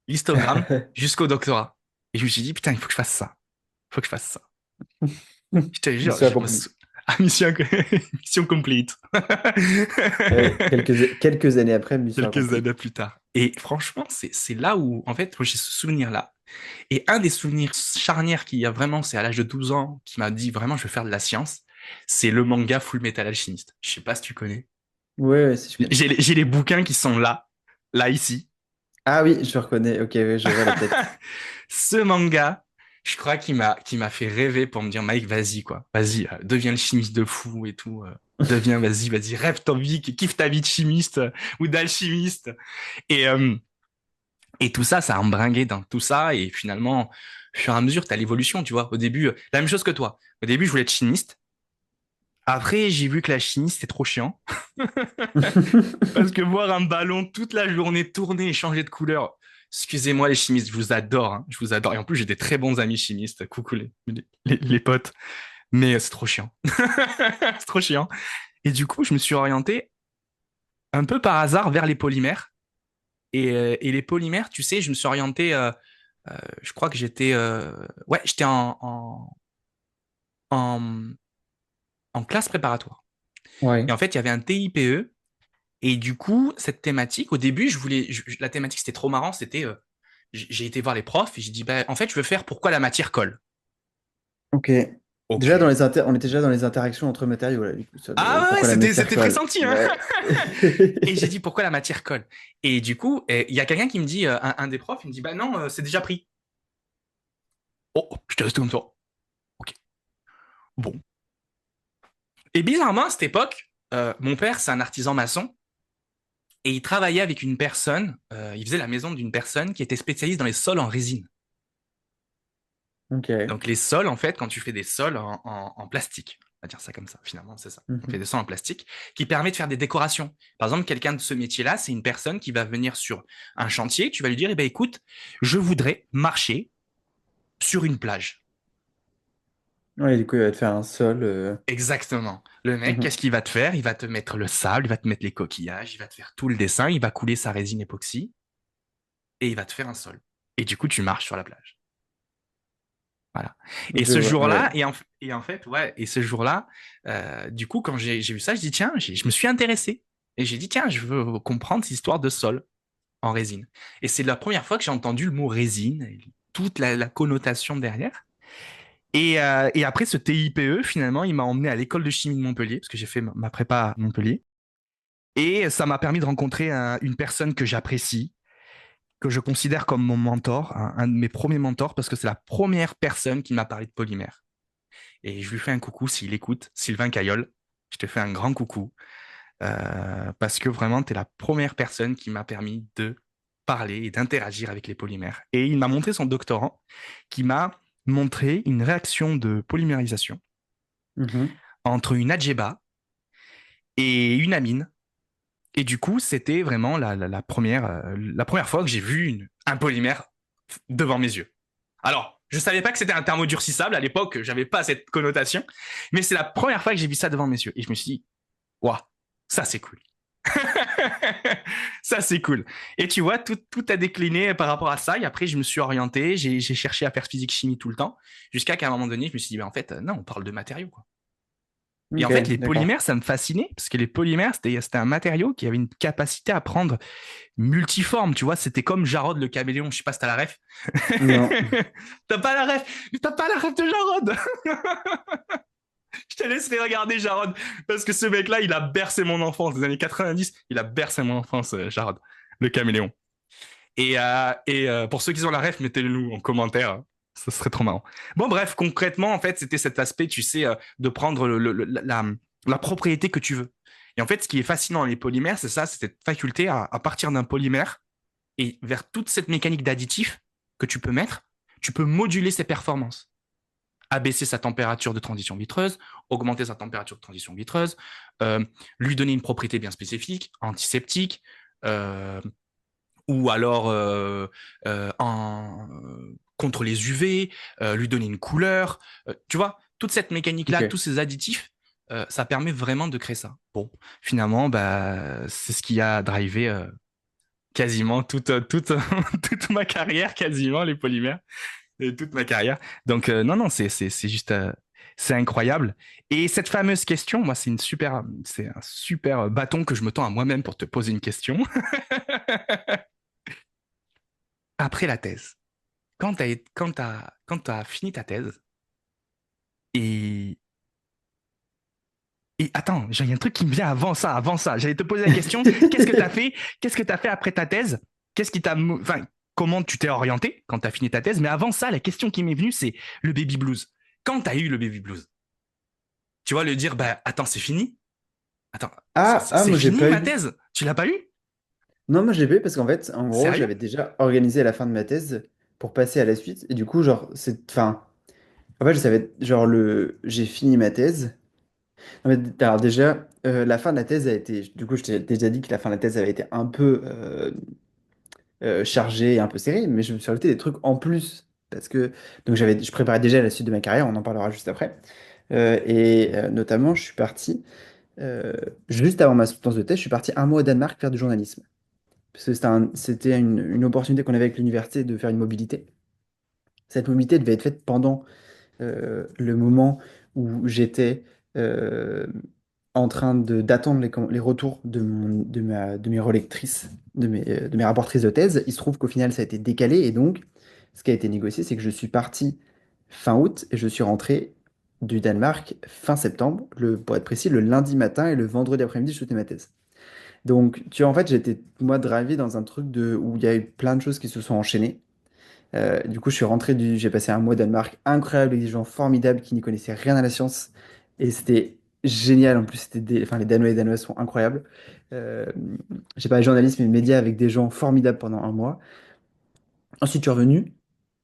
l'histogramme jusqu'au doctorat. Et je me suis dit, putain, il faut que je fasse ça. Il faut que je fasse ça. Je te jure, Mission accomplie. Ah, mission, mission complete. Quelques années après, mission Quelques accomplie. années plus tard. Et franchement, c'est là où, en fait, moi, j'ai ce souvenir-là. Et un des souvenirs charnières qu'il y a vraiment, c'est à l'âge de 12 ans, qui m'a dit vraiment, je veux faire de la science. C'est le manga Full Metal Alchemist. Je sais pas si tu connais. Ouais, ouais, si je connais. J'ai les bouquins qui sont là, ici. Ah oui, je reconnais. Ok, ouais, je vois la tête. Ce manga, je crois qu'il m'a fait rêver pour me dire, Mike, vas-y, quoi. Vas-y, deviens le chimiste de fou et tout. Deviens, vas-y, rêve ta vie, kiffe ta vie de chimiste ou d'alchimiste. Et, euh, et tout ça, ça a embringué dans tout ça. Et finalement, au fur et à mesure, tu as l'évolution, tu vois. Au début, la même chose que toi. Au début, je voulais être chimiste. Après, j'ai vu que la chimie, c'était trop chiant. Parce que voir un ballon toute la journée tourner et changer de couleur, excusez-moi les chimistes, je vous adore, hein, je vous adore. Et en plus, j'ai des très bons amis chimistes. Coucou les potes. Mais c'est trop chiant. C'est trop chiant. Et du coup, je me suis orienté un peu par hasard vers les polymères. Et les polymères, tu sais, je me suis orienté, je crois que ouais, j'étais en, en classe préparatoire. Ouais. Et en fait, il y avait un TIPE. Et du coup, cette thématique, au début, la thématique, c'était trop marrant. C'était, j'ai été voir les profs et j'ai dit, bah, en fait, je veux faire pourquoi la matière colle. Ok. Ok. Déjà on était déjà dans les interactions entre matériaux là, du coup, Ah ouais, pourquoi la matière c'était très colle. senti, hein. Ouais. Et j'ai dit, pourquoi la matière colle? Et du coup, il y a quelqu'un qui me dit, un des profs, il me dit, bah non, c'est déjà pris. Oh, je t'ai resté comme ça. Ok. Bon. Et bizarrement, à cette époque, mon père, c'est un artisan maçon. Et il travaillait avec une personne, il faisait la maison d'une personne qui était spécialiste dans les sols en résine. Ok. Donc les sols, en fait, quand tu fais des sols en plastique. On va dire ça comme ça, finalement, c'est ça. On fait Mhm. des sols en plastique qui permet de faire des décorations. Par exemple, quelqu'un de ce métier-là, c'est une personne qui va venir sur un chantier, tu vas lui dire, eh ben, écoute, je voudrais marcher sur une plage. Ouais, du coup, il va te faire un sol. Exactement. Le mec, Mhm. qu'est-ce qu'il va te faire? Il va te mettre le sable, il va te mettre les coquillages, il va te faire tout le dessin, il va couler sa résine époxy et il va te faire un sol. Et du coup, tu marches sur la plage. Voilà. Et Je ce vois, jour-là, ouais. et en fait, ouais, et ce jour-là, du coup, quand j'ai vu ça, je dis, tiens, je me suis intéressé. Et j'ai dit, tiens, je veux comprendre cette histoire de sol en résine. Et c'est la première fois que j'ai entendu le mot résine, et toute la connotation derrière. Et après ce TIPE, finalement, il m'a emmené à l'école de chimie de Montpellier, parce que j'ai fait ma prépa à Montpellier. Et ça m'a permis de rencontrer une personne que j'apprécie, que je considère comme mon mentor, un de mes premiers mentors, parce que c'est la première personne qui m'a parlé de polymère. Et je lui fais un coucou s'il écoute, Sylvain Caillol. Je te fais un grand coucou, parce que vraiment, tu es la première personne qui m'a permis de parler et d'interagir avec les polymères. Et il m'a montré son doctorant, qui m'a montré une réaction de polymérisation Mhm. entre une adjeba et une amine. Et du coup, c'était vraiment la première fois que j'ai vu un polymère devant mes yeux. Alors, je savais pas que c'était un thermodurcissable à l'époque, j'avais pas cette connotation, mais c'est la première fois que j'ai vu ça devant mes yeux. Et je me suis dit, waouh, ça c'est cool. Ça c'est cool. Et tu vois, tout a décliné par rapport à ça. Et après, je me suis orienté, j'ai cherché à faire physique-chimie tout le temps, jusqu'à qu'à un moment donné, je me suis dit, en fait, non, on parle de matériaux, quoi. Et en Ok, fait, les d'accord. polymères, ça me fascinait, parce que les polymères, c'était un matériau qui avait une capacité à prendre multiforme, tu vois, c'était comme Jarod le caméléon, je sais pas si t'as la ref. Non. T'as pas la ref, t'as pas la ref de Jarod. Je te laisserai regarder Jarod, parce que ce mec-là, il a bercé mon enfance, des années 90, il a bercé mon enfance, Jarod, le caméléon. Pour ceux qui ont la ref, mettez-le nous en commentaire, hein. Ça serait trop marrant. Bon, bref, concrètement, en fait, c'était cet aspect, tu sais, de prendre la propriété que tu veux. Et en fait, ce qui est fascinant dans les polymères, c'est ça, c'est cette faculté à partir d'un polymère et vers toute cette mécanique d'additifs que tu peux mettre, tu peux moduler ses performances. Abaisser sa température de transition vitreuse, augmenter sa température de transition vitreuse, euh, lui donner une propriété bien spécifique, antiseptique, euh, ou alors contre les UV, lui donner une couleur. Tu vois, toute cette mécanique-là, tous Ok. ces additifs, ça permet vraiment de créer ça. Bon, finalement, bah, c'est ce qui a drivé quasiment toute ma carrière, quasiment, les polymères, et toute ma carrière. Donc, non, non, c'est juste, c'est incroyable. Et cette fameuse question, moi, c'est un super bâton que je me tends à moi-même pour te poser une question. Après la thèse, quand t'as fini ta thèse, et, et attends, j'ai un truc qui me vient avant ça. J'allais te poser la question, qu'est-ce que t'as fait? Qu'est-ce que t'as fait après ta thèse? Qu'est-ce qui t'a, enfin, comment tu t'es orienté quand t'as fini ta thèse? Mais avant ça, la question qui m'est venue, c'est le baby blues. Quand t'as eu le baby blues, tu vois, le dire, bah, attends, c'est fini? Attends, c'est Moi j'ai fini pas ma eu. thèse? Tu l'as pas eu? Non, moi je l'ai pas eu parce qu'en fait, en gros, Sérieux? j'avais déjà organisé la fin de ma thèse pour passer à la suite. Et du coup, genre, c'est. Enfin. En fait, je savais. Genre, j'ai fini ma thèse. Non, mais, alors, déjà, la fin de la thèse a été. Du coup, je t'ai déjà dit que la fin de la thèse avait été un peu chargée et un peu serrée, mais je me suis rajouté des trucs en plus. Parce que. Donc, je préparais déjà la suite de ma carrière, on en parlera juste après. Notamment, je suis parti. euh, Juste avant ma soutenance de thèse, je suis parti un mois au Danemark faire du journalisme. Parce que c'était une opportunité qu'on avait avec l'université de faire une mobilité. Cette mobilité devait être faite pendant le moment où j'étais euh, en train d'attendre les retours de mes relectrices, de mes rapportrices de thèse. Il se trouve qu'au final, ça a été décalé. Et donc, ce qui a été négocié, c'est que je suis parti fin août et je suis rentré du Danemark fin septembre, pour être précis, le lundi matin et le vendredi après-midi, je soutenais ma thèse. Donc, tu vois, en fait, j'étais, moi, drivé dans un truc où il y a eu plein de choses qui se sont enchaînées. Du coup, j'ai passé un mois au Danemark incroyable avec des gens formidables qui n'y connaissaient rien à la science. Et c'était génial. En plus, enfin, les Danois et les Danoises sont incroyables. Euh, j'ai pas journalisme et médias avec des gens formidables pendant un mois. Ensuite, je suis revenu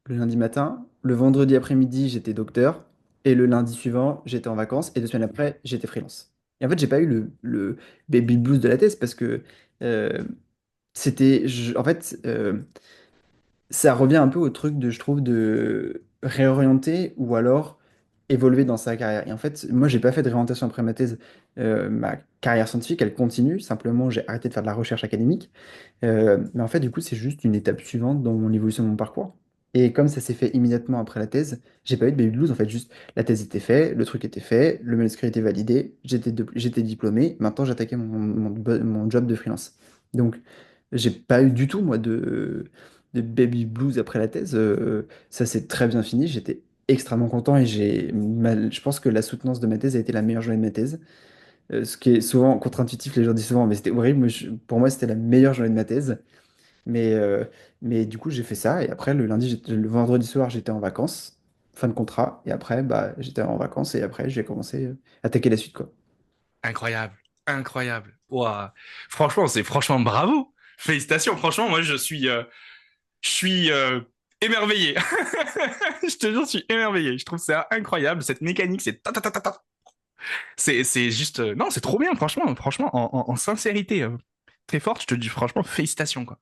le lundi matin. Le vendredi après-midi, j'étais docteur. Et le lundi suivant, j'étais en vacances. Et 2 semaines après, j'étais freelance. Et en fait, j'ai pas eu le baby blues de la thèse parce que euh, en fait, ça revient un peu au truc de, je trouve, de réorienter ou alors évoluer dans sa carrière. Et en fait, moi, j'ai pas fait de réorientation après ma thèse. Ma carrière scientifique, elle continue. Simplement, j'ai arrêté de faire de la recherche académique. Mais en fait, du coup, c'est juste une étape suivante dans mon évolution de mon parcours. Et comme ça s'est fait immédiatement après la thèse, j'ai pas eu de baby blues. En fait, juste la thèse était faite, le truc était fait, le manuscrit était validé, j'étais diplômé. Maintenant, j'attaquais mon job de freelance. Donc, j'ai pas eu du tout, moi, de baby blues après la thèse. Ça s'est très bien fini. J'étais extrêmement content et je pense que la soutenance de ma thèse a été la meilleure journée de ma thèse. Ce qui est souvent contre-intuitif, les gens disent souvent, mais c'était horrible. Pour moi, c'était la meilleure journée de ma thèse. Mais, euh, mais du coup, j'ai fait ça. Et après, le vendredi soir, j'étais en vacances, fin de contrat. Et après, bah, j'étais en vacances. Et après, j'ai commencé à attaquer la suite, quoi. Incroyable, incroyable. Ouah. Franchement, c'est franchement bravo. Félicitations. Franchement, moi, je suis émerveillé. Je te jure, je suis émerveillé. Je trouve ça incroyable. Cette mécanique, c'est ta ta ta ta ta. C'est juste, non, c'est trop bien. Franchement, en sincérité, très forte. Je te dis franchement, félicitations quoi.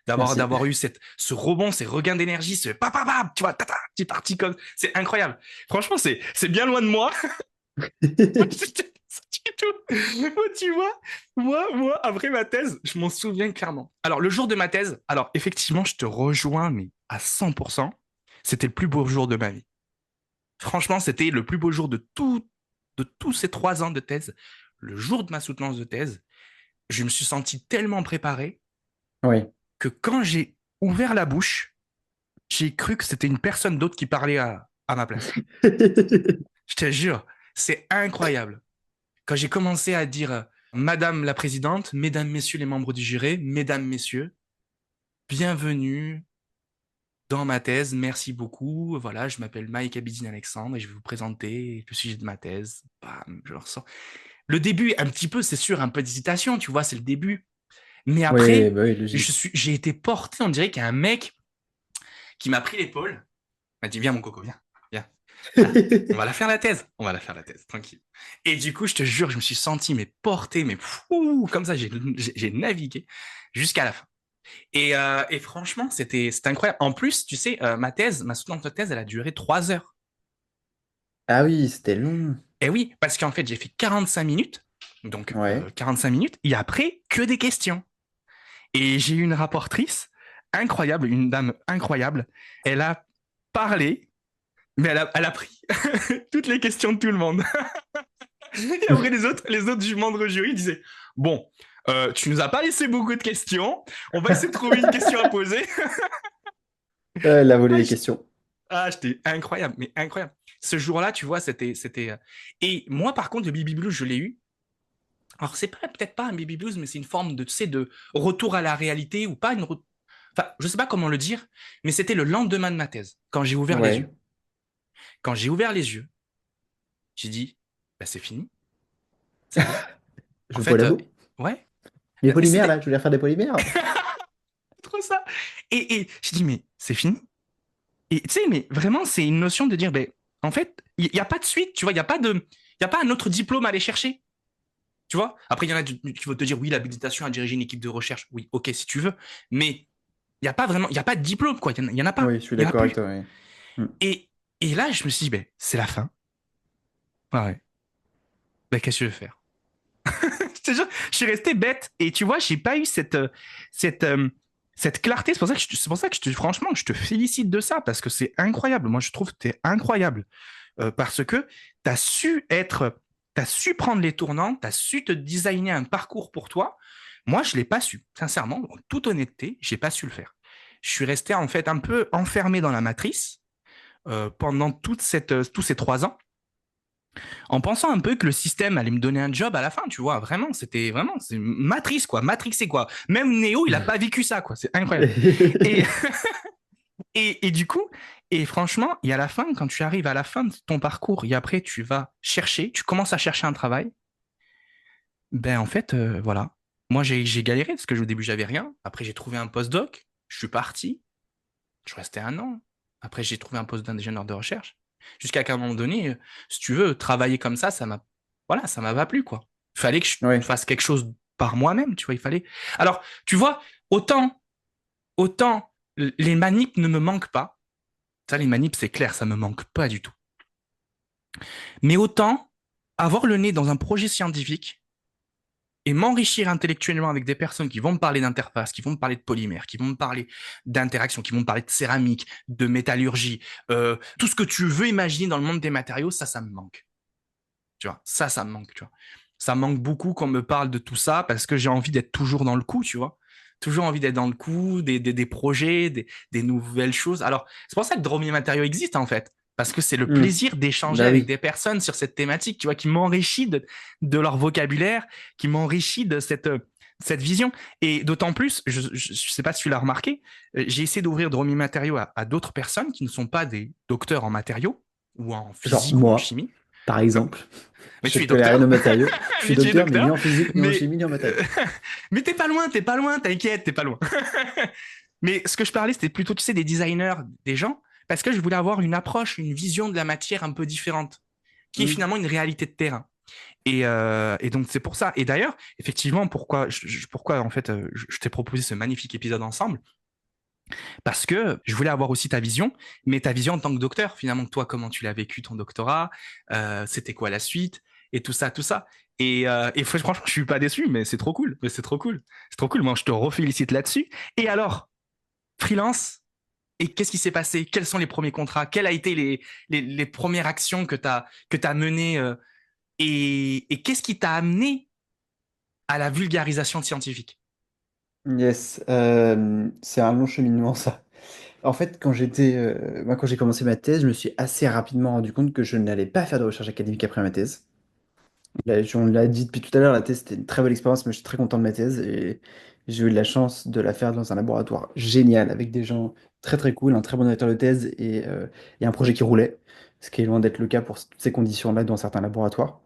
Merci. D'avoir eu ce rebond, ces regains d'énergie, ce pa pa pa, tu vois, ta ta, tu es parti comme, c'est incroyable. Franchement, c'est bien loin de moi. Moi, j'étais pas du tout. Moi, tu vois, moi, après ma thèse, je m'en souviens clairement. Alors, le jour de ma thèse, alors, effectivement, je te rejoins, mais à 100%, c'était le plus beau jour de ma vie. Franchement, c'était le plus beau jour de tous ces 3 ans de thèse. Le jour de ma soutenance de thèse, je me suis senti tellement préparé Oui. que quand j'ai ouvert la bouche, j'ai cru que c'était une personne d'autre qui parlait à ma place. Je te jure, c'est incroyable. Quand j'ai commencé à dire Madame la Présidente, Mesdames, Messieurs les membres du jury, Mesdames, Messieurs, bienvenue dans ma thèse, merci beaucoup. Voilà, je m'appelle Mike Abidine Alexandre et je vais vous présenter le sujet de ma thèse. Bam, je ressens. Le début, un petit peu, c'est sûr, un peu d'hésitation, tu vois, c'est le début. Mais Oui, après, bah oui, logique. j'ai été porté, on dirait qu'il y a un mec qui m'a pris l'épaule, m'a dit, viens mon coco, viens, viens. Voilà. On va la faire la thèse. On va la faire la thèse, tranquille. Et du coup, je te jure, je me suis senti mais porté, mais fou, comme ça, j'ai navigué jusqu'à la fin. Et franchement, c'était incroyable. En plus, tu sais, ma soutenance de thèse, elle a duré 3 heures. Ah oui, c'était long. Et oui, parce qu'en fait, j'ai fait 45 minutes. Donc, Ouais. 45 minutes. Et après, que des questions. Et j'ai eu une rapportrice incroyable, une dame incroyable. Elle a parlé, mais elle a pris toutes les questions de tout le monde. Et après, les autres membres du jury disaient, bon, tu nous as pas laissé beaucoup de questions. On va essayer de trouver une question à poser. Elle a volé Ah, les questions. j'étais incroyable, mais incroyable. Ce jour-là, tu vois, Et moi, par contre, le Baby Blues, je l'ai eu. Alors, c'est peut-être pas un Baby Blues, mais c'est une forme de, tu sais, de retour à la réalité ou pas Enfin, je sais pas comment le dire, mais c'était le lendemain de ma thèse, quand j'ai ouvert les Ouais. yeux. Quand j'ai ouvert les yeux, j'ai dit, bah, c'est fini, ça y est. Je En veux pas fait, l'avou. ouais, Les polymères, là, c'était je voulais faire des polymères. trop ça. Et j'ai dit, mais c'est fini. Et tu sais, mais vraiment, c'est une notion de dire, ben, en fait, il n'y a pas de suite, tu vois, y a pas un autre diplôme à aller chercher, tu vois. Après, il y en a qui vont te dire, oui, l'habilitation à diriger une équipe de recherche, oui, ok, si tu veux, mais il n'y a pas vraiment, il n'y a pas de diplôme, quoi, il y en a pas, Oui, je suis il y en a d'accord avec plus. toi, oui. Hmm. Et, et là, je me suis dit, ben, c'est la fin. Ah ouais, ben, qu'est-ce que je vais faire? Je te jure, je suis resté bête, et tu vois, j'ai pas eu cette, euh, cette clarté, c'est pour ça que franchement, je te félicite de ça, parce que c'est incroyable. Moi, je trouve que t'es incroyable. Parce que tu as su être, tu as su prendre les tournants, tu as su te designer un parcours pour toi. Moi, je ne l'ai pas su. Sincèrement, en toute honnêteté, je n'ai pas su le faire. Je suis resté en fait un peu enfermé dans la matrice pendant tous ces 3 ans, en pensant un peu que le système allait me donner un job à la fin, tu vois. Vraiment, c'est matrice, quoi. Matrixé, quoi. Même Néo, il n'a pas vécu ça, quoi. C'est incroyable. Et, et du coup, et franchement, et à la fin, quand tu arrives à la fin de ton parcours et après tu vas chercher, tu commences à chercher un travail, ben en fait, voilà. Moi, j'ai galéré parce que au début, j'avais rien. Après, j'ai trouvé un postdoc, je suis parti, je restais un an. Après, j'ai trouvé un poste d'ingénieur de recherche. Jusqu'à qu'à un moment donné, si tu veux, travailler comme voilà, ça m'a pas plu, quoi. Il fallait que je Ouais, fasse quelque chose par moi-même, tu vois, il fallait. Alors, tu vois, autant les manips ne me manquent pas. Ça, les manips, c'est clair, ça me manque pas du tout. Mais autant avoir le nez dans un projet scientifique et m'enrichir intellectuellement avec des personnes qui vont me parler d'interface, qui vont me parler de polymères, qui vont me parler d'interaction, qui vont me parler de céramique, de métallurgie, tout ce que tu veux imaginer dans le monde des matériaux, ça me manque. Tu vois, ça me manque, tu vois. Ça me manque beaucoup qu'on me parle de tout ça parce que j'ai envie d'être toujours dans le coup, tu vois. Toujours envie d'être dans le coup, des projets, des nouvelles choses. Alors, c'est pour ça que Dromier Matériaux existe, en fait. Parce que c'est le hmm, plaisir d'échanger bah avec oui. des personnes sur cette thématique, tu vois, qui m'enrichit de leur vocabulaire, qui m'enrichit de cette vision. Et d'autant plus, je sais pas si tu l'as remarqué, j'ai essayé d'ouvrir Dromier Matériaux à d'autres personnes qui ne sont pas des docteurs en matériaux ou en Genre physique ou en moi, chimie. par Euh, exemple, mais je tu es connais rien docteur. aux matériaux. Je suis Mais tu es docteur, mais ni docteur. en physique, ni en Mais, chimie, ni en matériaux. mais t'es pas loin, t'inquiète, t'es pas loin. Mais ce que je parlais, c'était plutôt, tu sais, des designers, des gens, parce que je voulais avoir une approche, une vision de la matière un peu différente, qui est Hmm. finalement une réalité de terrain. Et donc c'est pour ça. Et d'ailleurs, effectivement, pourquoi en fait, je t'ai proposé ce magnifique épisode ensemble, parce que je voulais avoir aussi ta vision, mais ta vision en tant que docteur, finalement, toi, comment tu l'as vécu ton doctorat, c'était quoi la suite, et tout ça, tout ça. Et franchement, je suis pas déçu, mais c'est trop cool, mais c'est trop cool, c'est trop cool. Moi, je te refélicite là-dessus. Et alors, freelance, et qu'est-ce qui s'est passé? Quels sont les premiers contrats? Quelles a été les premières actions que t'as menées, et qu'est-ce qui t'a amené à la vulgarisation scientifique? Yes, c'est un long cheminement ça. En fait, moi, quand j'ai commencé ma thèse, je me suis assez rapidement rendu compte que je n'allais pas faire de recherche académique après ma thèse. Là, on l'a dit depuis tout à l'heure, la thèse c'était une très belle expérience, mais je suis très content de ma thèse et j'ai eu de la chance de la faire dans un laboratoire génial avec des gens très très cool, un très bon directeur de thèse et un projet qui roulait, ce qui est loin d'être le cas pour toutes ces conditions-là dans certains laboratoires.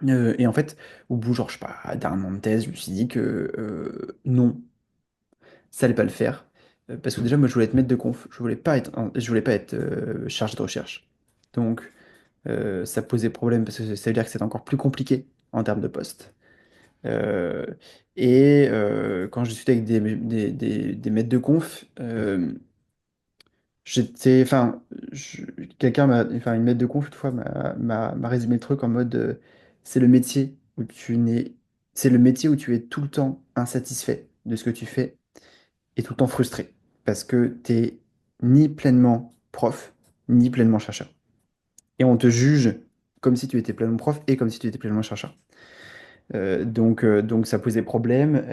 Et en fait, au bout, genre, je sais pas, d'un an de thèse, je me suis dit que non, ça allait pas le faire. Parce que déjà, moi, je voulais être maître de conf, je voulais pas être chargé de recherche. Donc, ça posait problème parce que ça veut dire que c'est encore plus compliqué en termes de poste. Euh, Quand je discutais avec des maîtres de conf, enfin, une maître de conf une fois m'a résumé le truc en mode, c'est le métier où c'est le métier où tu es tout le temps insatisfait de ce que tu fais et tout le temps frustré parce que t'es ni pleinement prof ni pleinement chercheur. Et on te juge comme si tu étais pleinement prof et comme si tu étais pleinement chercheur. Donc ça posait problème.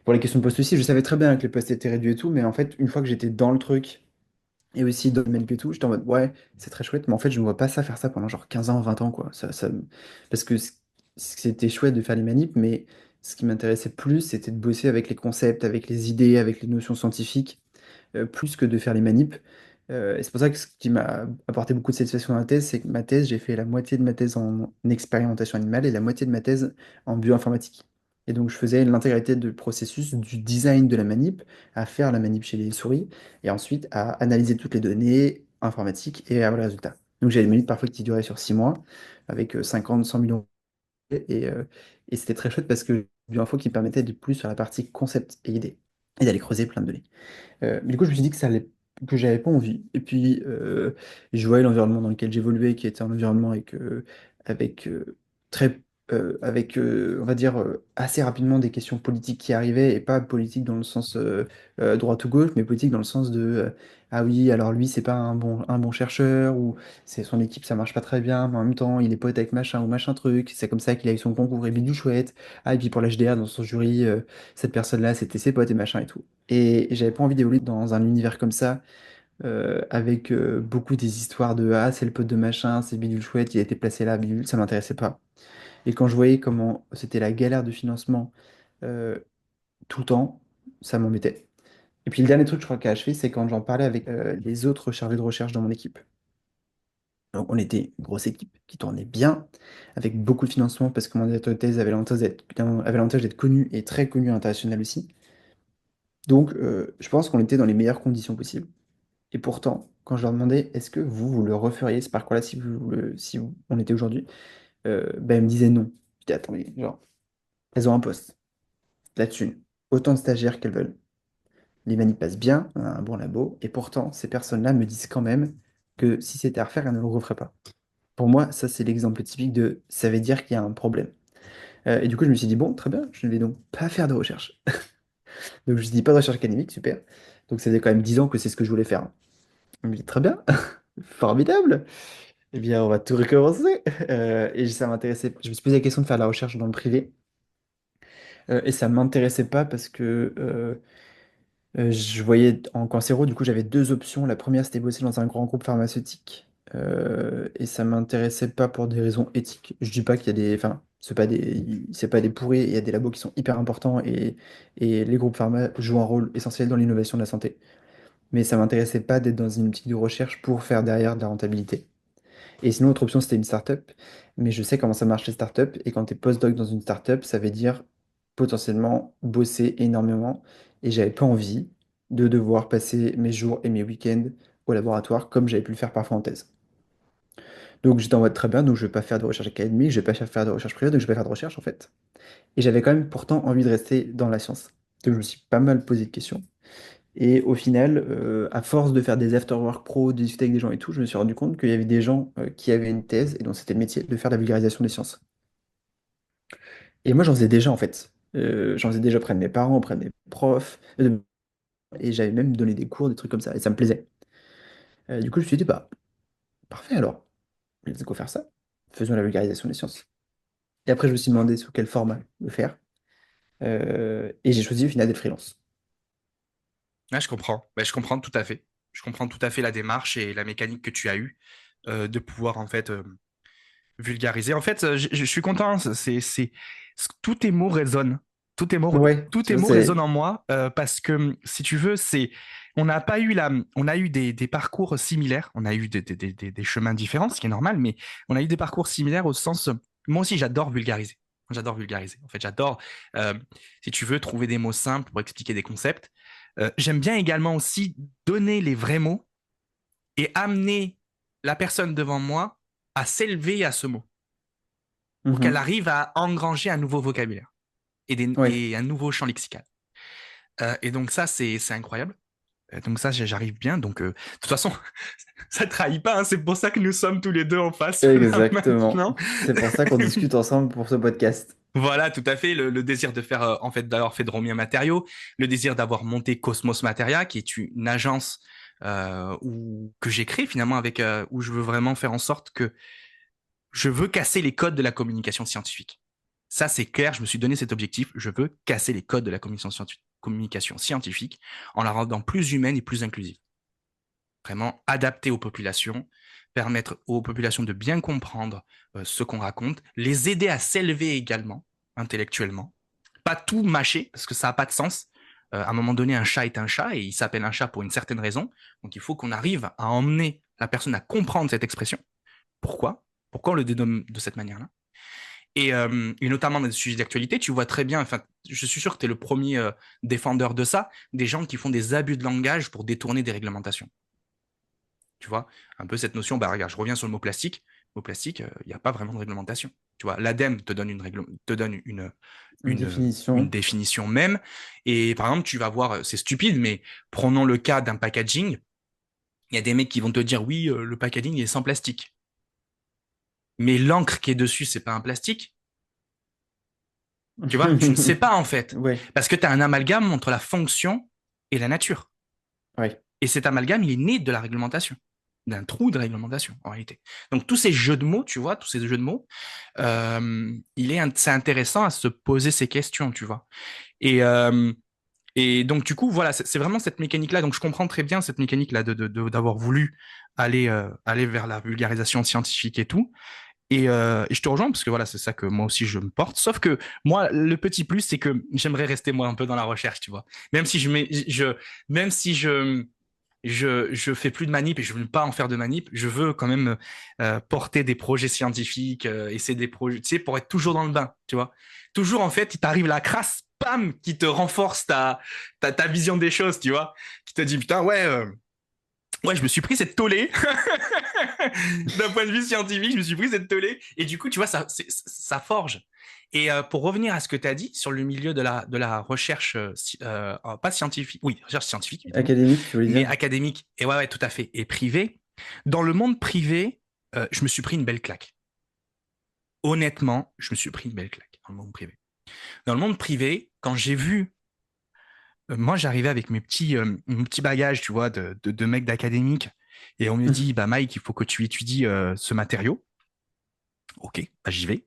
Pour les questions de poste aussi, je savais très bien que les postes étaient réduits et tout, mais en fait, une fois que j'étais dans le truc et aussi dans le MLP et tout, j'étais en mode ouais, c'est très chouette, mais en fait, je ne vois pas ça faire ça pendant genre 15 ans, 20 ans, quoi. Parce que c'était chouette de faire les manips, mais ce qui m'intéressait plus, c'était de bosser avec les concepts, avec les idées, avec les notions scientifiques plus que de faire les manips. Et c'est pour ça que ce qui m'a apporté beaucoup de satisfaction dans la thèse, c'est que ma thèse, j'ai fait la moitié de ma thèse en expérimentation animale et la moitié de ma thèse en bioinformatique. Et donc, je faisais l'intégralité du processus du design de la manip, à faire la manip chez les souris, et ensuite à analyser toutes les données informatiques et à avoir les résultats. Donc, j'ai des manips parfois qui duraient sur 6 mois, avec 50, 100 millions. Et c'était très chouette parce que bioinfo qui me permettait de plus sur la partie concept et idée, et d'aller creuser plein de données. Mais du coup, je me suis dit que j'avais pas envie. Et puis, je voyais l'environnement dans lequel j'évoluais, qui était un environnement avec très, on va dire, assez rapidement des questions politiques qui arrivaient, et pas politique dans le sens droite ou gauche, mais politique dans le sens de ah oui, alors lui, c'est pas un bon chercheur, ou c'est son équipe, ça marche pas très bien, mais en même temps, il est pote avec machin ou machin truc, c'est comme ça qu'il a eu son concours et bidou chouette. Ah, et puis pour l'HDR, dans son jury, cette personne-là, c'était ses potes et machin et tout. Et j'avais pas envie d'évoluer dans un univers comme ça, avec beaucoup des histoires de ah, c'est le pote de machin, c'est bidule chouette, il a été placé là, bidule, ça m'intéressait pas. Et quand je voyais comment c'était la galère de financement euh, tout le temps, ça m'embêtait. Et puis le dernier truc, je crois, qu'a achevé, c'est quand j'en parlais avec les autres chargés de recherche dans mon équipe. Donc on était une grosse équipe qui tournait bien, avec beaucoup de financement, parce que mon directeur de thèse avait l'avantage d'être connu et très connu à l'international aussi. Donc je pense qu'on était dans les meilleures conditions possibles. Et pourtant, quand je leur demandais est-ce que vous le referiez ce parcours-là si on était aujourd'hui, ben, elles me disaient non. Je dis attendez, genre, elles ont un poste, de la thune, autant de stagiaires qu'elles veulent. Les manies passent bien, on a un bon labo, et pourtant, ces personnes-là me disent quand même que si c'était à refaire, elles ne le referaient pas. Pour moi, ça, c'est l'exemple typique de ça veut dire qu'il y a un problème. Et du coup, je me suis dit, bon, très bien, je ne vais donc pas faire de recherche. Donc, je me suis dit, pas de recherche académique, super. Donc, ça faisait quand même 10 ans que c'est ce que je voulais faire. Je me dit, très bien, formidable. Eh bien, on va tout recommencer. Et ça m'intéressait. Je me suis posé la question de faire de la recherche dans le privé. Et ça ne m'intéressait pas parce que je voyais en cancéro, du coup, j'avais deux options. La première, c'était bosser dans un grand groupe pharmaceutique. Et ça m'intéressait pas pour des raisons éthiques. Je dis pas qu'il y a des. Enfin, c'est pas des pourris. Il y a des labos qui sont hyper importants et les groupes pharma jouent un rôle essentiel dans l'innovation de la santé. Mais ça m'intéressait pas d'être dans une optique de recherche pour faire derrière de la rentabilité. Et sinon, l'autre option, c'était une startup. Mais je sais comment ça marche les startups. Et quand tu es postdoc dans une startup, ça veut dire potentiellement bosser énormément. Et j'avais pas envie de devoir passer mes jours et mes week-ends au laboratoire comme j'avais pu le faire parfois en thèse. Donc j'étais en mode très bien, donc je vais pas faire de recherche académique, je vais pas faire de recherche privée, donc je vais pas faire de recherche en fait. Et j'avais quand même pourtant envie de rester dans la science. Donc je me suis pas mal posé de questions. Et au final, à force de faire des after-work pro, de discuter avec des gens et tout, je me suis rendu compte qu'il y avait des gens qui avaient une thèse et dont c'était le métier de faire de la vulgarisation des sciences. Et moi, j'en faisais déjà en fait. J'en faisais déjà auprès de mes parents, auprès de mes profs, et j'avais même donné des cours, des trucs comme ça, et ça me plaisait. Du coup, je me suis dit, bah, parfait alors, let's go faire ça. Faisons la vulgarisation des sciences. Et après, je me suis demandé sous quel format le faire. Et j'ai choisi au final d'être freelance. Ouais, je comprends. Ben, je comprends tout à fait. Je comprends tout à fait la démarche et la mécanique que tu as eue de pouvoir en fait vulgariser. En fait, je suis content. Tous tes mots résonnent. Tous tes mots, Ouais, tous tu tes vois, mots résonnent c'est... en moi parce que si tu veux, on n'a pas eu on a eu des parcours similaires. On a eu des chemins différents, ce qui est normal, mais on a eu des parcours similaires au sens. Moi aussi, j'adore vulgariser. J'adore vulgariser. En fait, j'adore, euh, si tu veux, trouver des mots simples pour expliquer des concepts. J'aime bien également aussi donner les vrais mots et amener la personne devant moi à s'élever à ce mot pour qu'elle Mhm. arrive à engranger un nouveau vocabulaire Ouais, et un nouveau champ lexical. Et donc ça, c'est incroyable. Donc ça, j'arrive bien. Donc de toute façon, ça trahit pas. Hein, c'est pour ça que nous sommes tous les deux en face là exactement. maintenant. C'est pour ça qu'on discute ensemble pour ce podcast. Voilà, tout à fait. Le désir de faire, en fait, d'avoir fait Dromien Matériaux, le désir d'avoir monté Cosmos Materia, qui est une agence que j'ai créée finalement où je veux vraiment faire en sorte que je veux casser les codes de la communication scientifique. Ça, c'est clair, je me suis donné cet objectif. Je veux casser les codes de la communication scientifique en la rendant plus humaine et plus inclusive. Vraiment adaptée aux populations, permettre aux populations de bien comprendre ce qu'on raconte, les aider à s'élever également intellectuellement. Pas tout mâcher, parce que ça n'a pas de sens. À un moment donné, un chat est un chat et il s'appelle un chat pour une certaine raison. Donc il faut qu'on arrive à emmener la personne à comprendre cette expression. Pourquoi? Pourquoi on le dénomme de cette manière-là? Et notamment dans des sujets d'actualité, tu vois très bien, enfin, je suis sûr que tu es le premier défendeur de ça, des gens qui font des abus de langage pour détourner des réglementations. Tu vois, un peu cette notion, bah regarde, je reviens sur le mot plastique. Le mot plastique, il n'y a pas vraiment de réglementation. Tu vois, l'ADEME te donne Une une définition. définition même. Et par exemple, tu vas voir, c'est stupide, mais prenons le cas d'un packaging. Il y a des mecs qui vont te dire, oui, le packaging est sans plastique. Mais l'encre qui est dessus, c'est pas un plastique. Tu vois, tu ne sais pas en fait. Ouais, Parce que tu as un amalgame entre la fonction et la nature. ouais. Et cet amalgame, il est né de la réglementation, d'un trou de réglementation en réalité. Donc tous ces jeux de mots, tu vois, tous ces jeux de mots, c'est intéressant à se poser ces questions, tu vois. Et, euh, et donc du coup, voilà, c'est vraiment cette mécanique-là. Donc je comprends très bien cette mécanique-là d'avoir voulu aller vers la vulgarisation scientifique et tout. Et je te rejoins parce que voilà, c'est ça que moi aussi je me porte. Sauf que moi, le petit plus, c'est que j'aimerais rester moi un peu dans la recherche, tu vois. Même si même si je fais plus de manip et je veux pas en faire de manip, je veux quand même porter des projets scientifiques, essayer des projets, tu sais, pour être toujours dans le bain, tu vois. Toujours en fait, il t'arrive la crasse, pam, qui te renforce ta vision des choses, tu vois. Qui te dit putain ouais. Ouais, je me suis pris cette tollée. D'un point de vue scientifique, je me suis pris cette tollée. Et du coup, tu vois, ça forge. Et pour revenir à ce que tu as dit sur le milieu de la recherche, pas scientifique, oui, recherche scientifique, évidemment, Académique, tu voulais mais dire? académique, et ouais, ouais, tout à fait, et privé, dans le monde privé, je me suis pris une belle claque. Honnêtement, je me suis pris une belle claque dans le monde privé. Dans le monde privé, quand j'ai vu, moi, j'arrivais avec mes petits bagages, tu vois, de mec d'académique, et on me dit, bah Mike, il faut que tu étudies ce matériau. Ok, bah, j'y vais.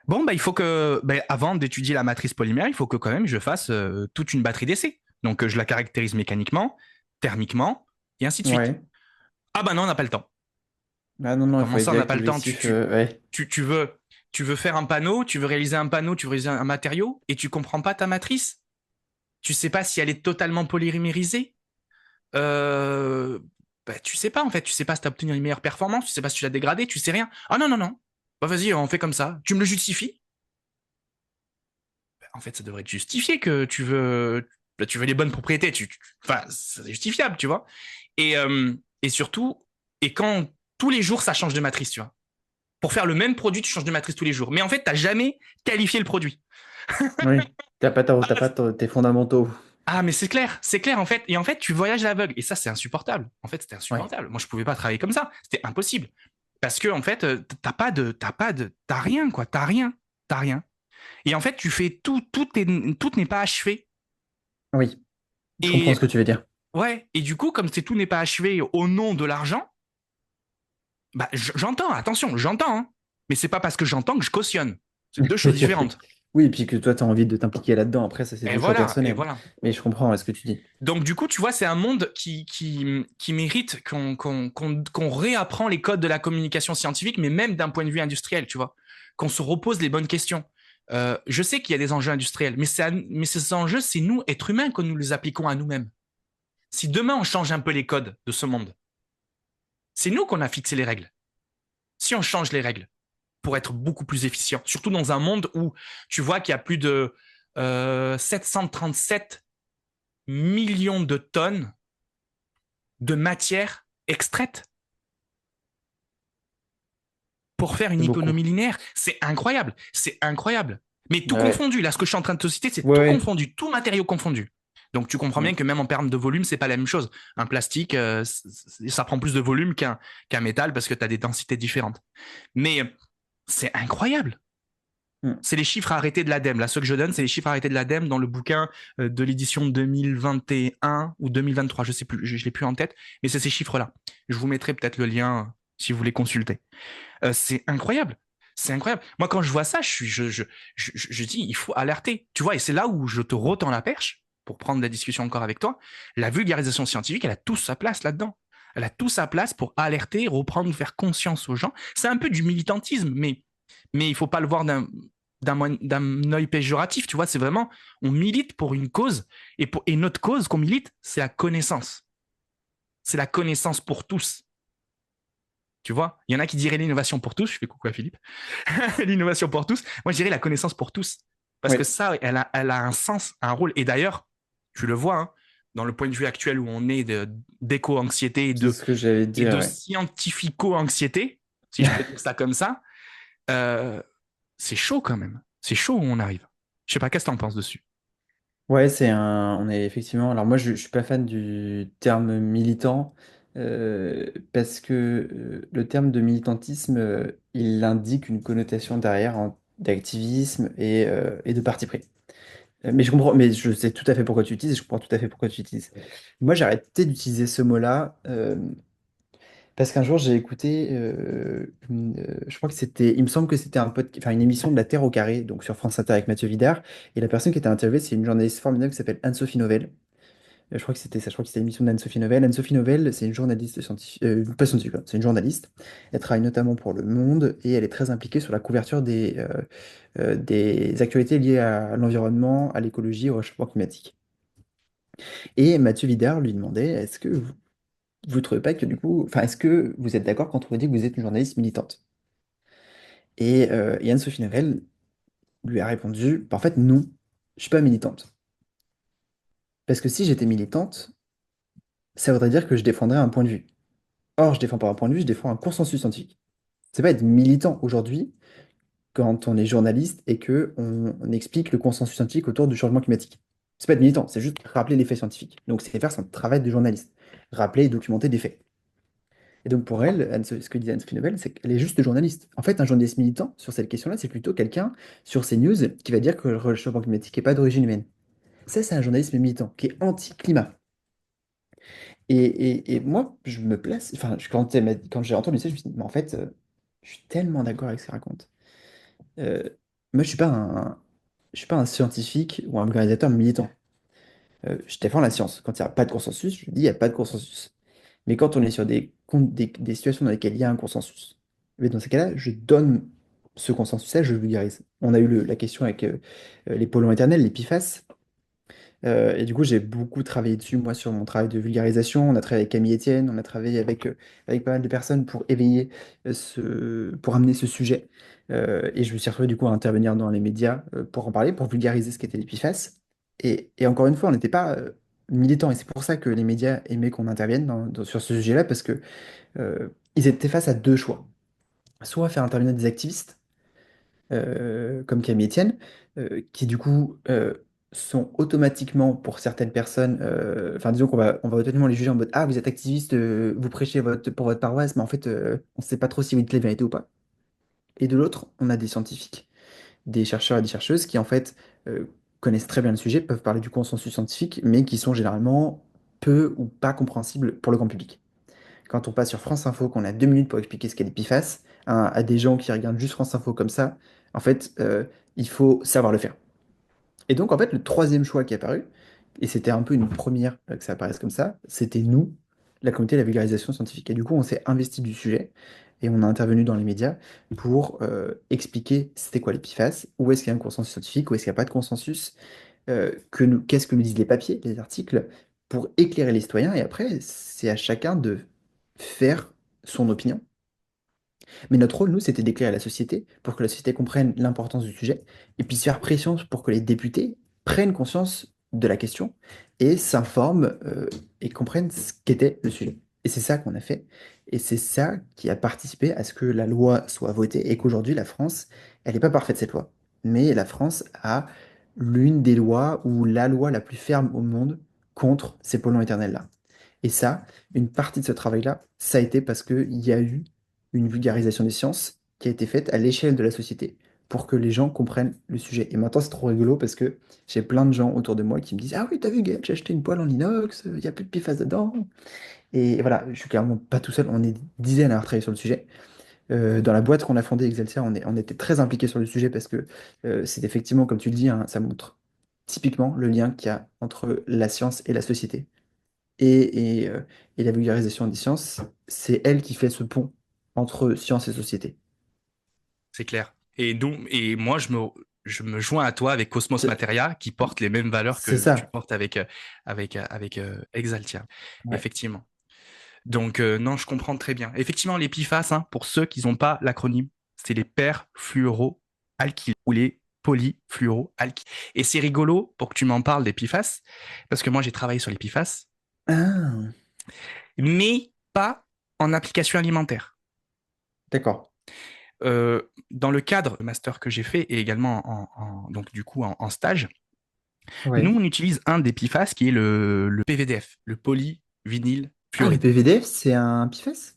Bon, bah, il faut que, bah, avant d'étudier la matrice polymère, il faut que quand même je fasse toute une batterie d'essais. Donc, je la caractérise mécaniquement, thermiquement, et ainsi de suite. Ouais. Ah bah non, on n'a pas le temps. Ah non, non, il faut Comment être ça, on n'a direct pas le temps? objectif. Ouais. Tu veux, tu veux faire un panneau, tu veux réaliser un panneau, tu veux réaliser un matériau, et tu comprends pas ta matrice. Tu sais pas si elle est totalement polymérisée. Euh, Bah, tu sais pas, en fait. Tu sais pas si tu as obtenu une meilleure performance, tu sais pas si tu l'as dégradé, tu sais rien. Ah non, non, non. Bah, vas-y, on fait comme ça. Tu me le justifies? En fait, ça devrait être justifié que tu veux les bonnes propriétés. Enfin, c'est justifiable, tu vois. Et surtout, et quand tous les jours ça change de matrice, tu vois. Pour faire le même produit, tu changes de matrice tous les jours. Mais en fait, t'as jamais qualifié le produit. Oui. T'as pas tes fondamentaux. Ah, mais c'est clair en fait. Et en fait, tu voyages à l'aveugle. Et ça, c'est insupportable. En fait, c'était Ouais. insupportable. Moi, je pouvais pas travailler comme ça. C'était impossible. Parce que en fait, t'as rien quoi. T'as rien. Et en fait, tu fais tout n'est pas achevé. Oui. Je comprends Et ce que tu veux dire. ouais, et du coup, comme c'est tout n'est pas achevé au nom de l'argent, bah j'entends, attention, j'entends, hein, mais c'est pas parce que j'entends que je cautionne. C'est deux choses Oui. différentes. Oui, et puis que toi, tu as envie de t'impliquer là-dedans. Après, ça, c'est deux choix Et personnels. voilà. Mais je comprends ce que tu dis. Donc du coup, tu vois, c'est un monde qui mérite qu'on réapprend les codes de la communication scientifique, mais même d'un point de vue industriel, tu vois, qu'on se repose les bonnes questions. Je sais qu'il y a des enjeux industriels, mais ces enjeux, c'est nous, êtres humains, que nous les appliquons à nous-mêmes. Si demain on change un peu les codes de ce monde, c'est nous qu'on a fixé les règles. Si on change les règles pour être beaucoup plus efficient, surtout dans un monde où tu vois qu'il y a plus de 737 millions de tonnes de matière extraite pour faire une C'est beaucoup. économie linéaire. C'est incroyable, c'est incroyable. Mais tout Ouais. confondu, là, ce que je suis en train de te citer, c'est Ouais, tout ouais. confondu, tout matériau confondu. Donc tu comprends bien Mm. que même en termes de volume, c'est pas la même chose. Un plastique, ça prend plus de volume qu'un métal parce que tu as des densités différentes. Mais c'est incroyable. Mm. C'est les chiffres arrêtés de l'ADEME. Là, ceux que je donne, c'est les chiffres arrêtés de l'ADEME dans le bouquin de l'édition 2021 ou 2023, je sais plus, je l'ai plus en tête, mais c'est ces chiffres-là. Je vous mettrai peut-être le lien si vous voulez consulter. C'est incroyable. C'est incroyable. Moi, quand je vois ça, je dis, il faut alerter. Tu vois, et c'est là où je te retends la perche pour prendre la discussion encore avec toi. La vulgarisation scientifique, elle a tout sa place là-dedans. Elle a tout sa place pour alerter, reprendre, faire conscience aux gens. C'est un peu du militantisme, mais il faut pas le voir d'un œil péjoratif. Tu vois, c'est vraiment, on milite pour une cause, et notre cause qu'on milite, c'est la connaissance. C'est la connaissance pour tous. Tu vois, il y en a qui diraient l'innovation pour tous. Je fais coucou à Philippe. L'innovation pour tous. Moi, je dirais la connaissance pour tous. Parce que Oui. ça, elle a un sens, un rôle. Et d'ailleurs, tu le vois, hein, dans le point de vue actuel où on est d'éco-anxiété C'est ce que j'allais te et dire, de ouais. scientifico-anxiété, si je peux dire ça comme ça, euh, c'est chaud quand même. C'est chaud où on arrive. Je sais pas, qu'est-ce que tu en penses dessus? Ouais, on est effectivement. Alors moi, je suis pas fan du terme militant parce que le terme de militantisme, il indique une connotation derrière d'activisme et de parti pris. Mais je comprends, mais je sais tout à fait pourquoi tu utilises, et je comprends tout à fait pourquoi tu utilises. Moi, j'ai arrêté d'utiliser ce mot-là parce qu'un jour, j'ai écouté, je crois que c'était, il me semble que c'était enfin, une émission de La Terre au carré, donc sur France Inter avec Mathieu Vidard, et la personne qui était interviewée, c'est une journaliste formidable qui s'appelle Anne-Sophie Novelle. Je crois que c'était ça, je crois que c'était l'émission d'Anne-Sophie Novelle. Anne-Sophie Novelle, c'est une journaliste scientifique, pas scientifique, hein, c'est une journaliste. Elle travaille notamment pour Le Monde et elle est très impliquée sur la couverture des actualités liées à l'environnement, à l'écologie, au réchauffement climatique. Et Mathieu Vidard lui demandait, est-ce que vous trouvez pas que du coup, enfin, est-ce que vous êtes d'accord quand on vous dit que vous êtes une journaliste militante? Et Anne-Sophie Novelle lui a répondu, bah, en fait, non, je suis pas militante. Parce que si j'étais militante, ça voudrait dire que je défendrais un point de vue. Or, je défends pas un point de vue, je défends un consensus scientifique. C'est pas être militant aujourd'hui quand on est journaliste et que on explique le consensus scientifique autour du changement climatique. C'est pas être militant, c'est juste rappeler les faits scientifiques. Donc, c'est faire son travail de journaliste. Rappeler et documenter des faits. Et donc pour elle, ce que disait Anne Spinobel, c'est qu'elle est juste journaliste. En fait, un journaliste militant sur cette question-là, c'est plutôt quelqu'un sur CNews qui va dire que le réchauffement climatique n'est pas d'origine humaine. Ça, c'est un journalisme militant qui est anti-climat. Et moi, je me place, enfin, quand j'ai entendu ça, je me suis dit, mais en fait, je suis tellement d'accord avec ce qu'elle raconte. Euh, moi, je suis pas un scientifique ou un vulgarisateur militant. Je défends la science. Quand il n'y a pas de consensus, je dis il n'y a pas de consensus. Mais quand on est sur des situations dans lesquelles il y a un consensus, mais dans ces cas-là, je donne ce consensus-là, je le vulgarise. On a eu la question avec les polluants éternels, les PFAS, et du coup, j'ai beaucoup travaillé dessus, moi, sur mon travail de vulgarisation. On a travaillé avec Camille Etienne, on a travaillé avec pas mal de personnes pour éveiller, pour amener ce sujet. Et je me suis retrouvé, du coup, à intervenir dans les médias pour en parler, pour vulgariser ce qu'était les PFAS. Et encore une fois, on n'était pas militants. Et c'est pour ça que les médias aimaient qu'on intervienne sur ce sujet-là, parce que ils étaient face à deux choix. Soit faire intervenir des activistes, comme Camille Etienne, qui du coup sont automatiquement pour certaines personnes, enfin disons on va automatiquement les juger en mode ah vous êtes activiste, vous prêchez pour votre paroisse, mais en fait on ne sait pas trop si vous dites la vérité ou pas. Et de l'autre, on a des scientifiques, des chercheurs et des chercheuses qui en fait connaissent très bien le sujet, peuvent parler du consensus scientifique, mais qui sont généralement peu ou pas compréhensibles pour le grand public. Quand on passe sur France Info, qu'on a 2 minutes pour expliquer ce qu'est l'EPIFAS, à des gens qui regardent juste France Info comme ça, en fait, il faut savoir le faire. Et donc, en fait, le troisième choix qui est apparu, et c'était un peu une première que ça apparaisse comme ça, c'était nous, la communauté de la vulgarisation scientifique. Et du coup, on s'est investi du sujet et on a intervenu dans les médias pour expliquer c'était quoi l'EPIFAS, où est-ce qu'il y a un consensus scientifique, où est-ce qu'il n'y a pas de consensus, qu'est-ce que nous disent les papiers, les articles, pour éclairer les citoyens. Et après, c'est à chacun de faire son opinion. Mais notre rôle, nous, c'était d'éclairer la société pour que la société comprenne l'importance du sujet et puisse faire pression pour que les députés prennent conscience de la question et s'informent et comprennent ce qu'était le sujet. Et c'est ça qu'on a fait. Et c'est ça qui a participé à ce que la loi soit votée et qu'aujourd'hui, la France, elle n'est pas parfaite, cette loi. Mais la France a l'une des lois ou la loi la plus ferme au monde contre ces polluants éternels-là. Et ça, une partie de ce travail-là, ça a été parce qu'il y a eu une vulgarisation des sciences qui a été faite à l'échelle de la société pour que les gens comprennent le sujet. Et maintenant, c'est trop rigolo parce que j'ai plein de gens autour de moi qui me disent: ah oui, t'as vu, Gaël, j'ai acheté une poêle en inox, il n'y a plus de PFAS dedans. Et voilà, je suis clairement pas tout seul, on est des dizaines à avoir travaillé sur le sujet. Dans la boîte qu'on a fondée, Excelsia, on était très impliqués sur le sujet parce que c'est effectivement, comme tu le dis, hein, ça montre typiquement le lien qu'il y a entre la science et la société et la vulgarisation des sciences, c'est elle qui fait ce pont entre science et société. C'est clair. Et moi, je me joins à toi avec Cosmos C'est Materia, qui porte les mêmes valeurs c'est que tu ça. portes avec Exaltia, Ouais. effectivement. Donc, non, je comprends très bien. Effectivement, les PFAS, hein, pour ceux qui n'ont pas l'acronyme, c'est les perfluoroalkyles ou les polyfluoroalkyles. Et c'est rigolo pour que tu m'en parles des PFAS, parce que moi, j'ai travaillé sur les PFAS, Ah, mais pas en application alimentaire. d'accord. Dans le cadre du master que j'ai fait et également donc du coup en stage, nous Ouais. on utilise un des PFAS qui est le PVDF, le polyvinyl Ah, le fluoride. PVDF, c'est un PFAS?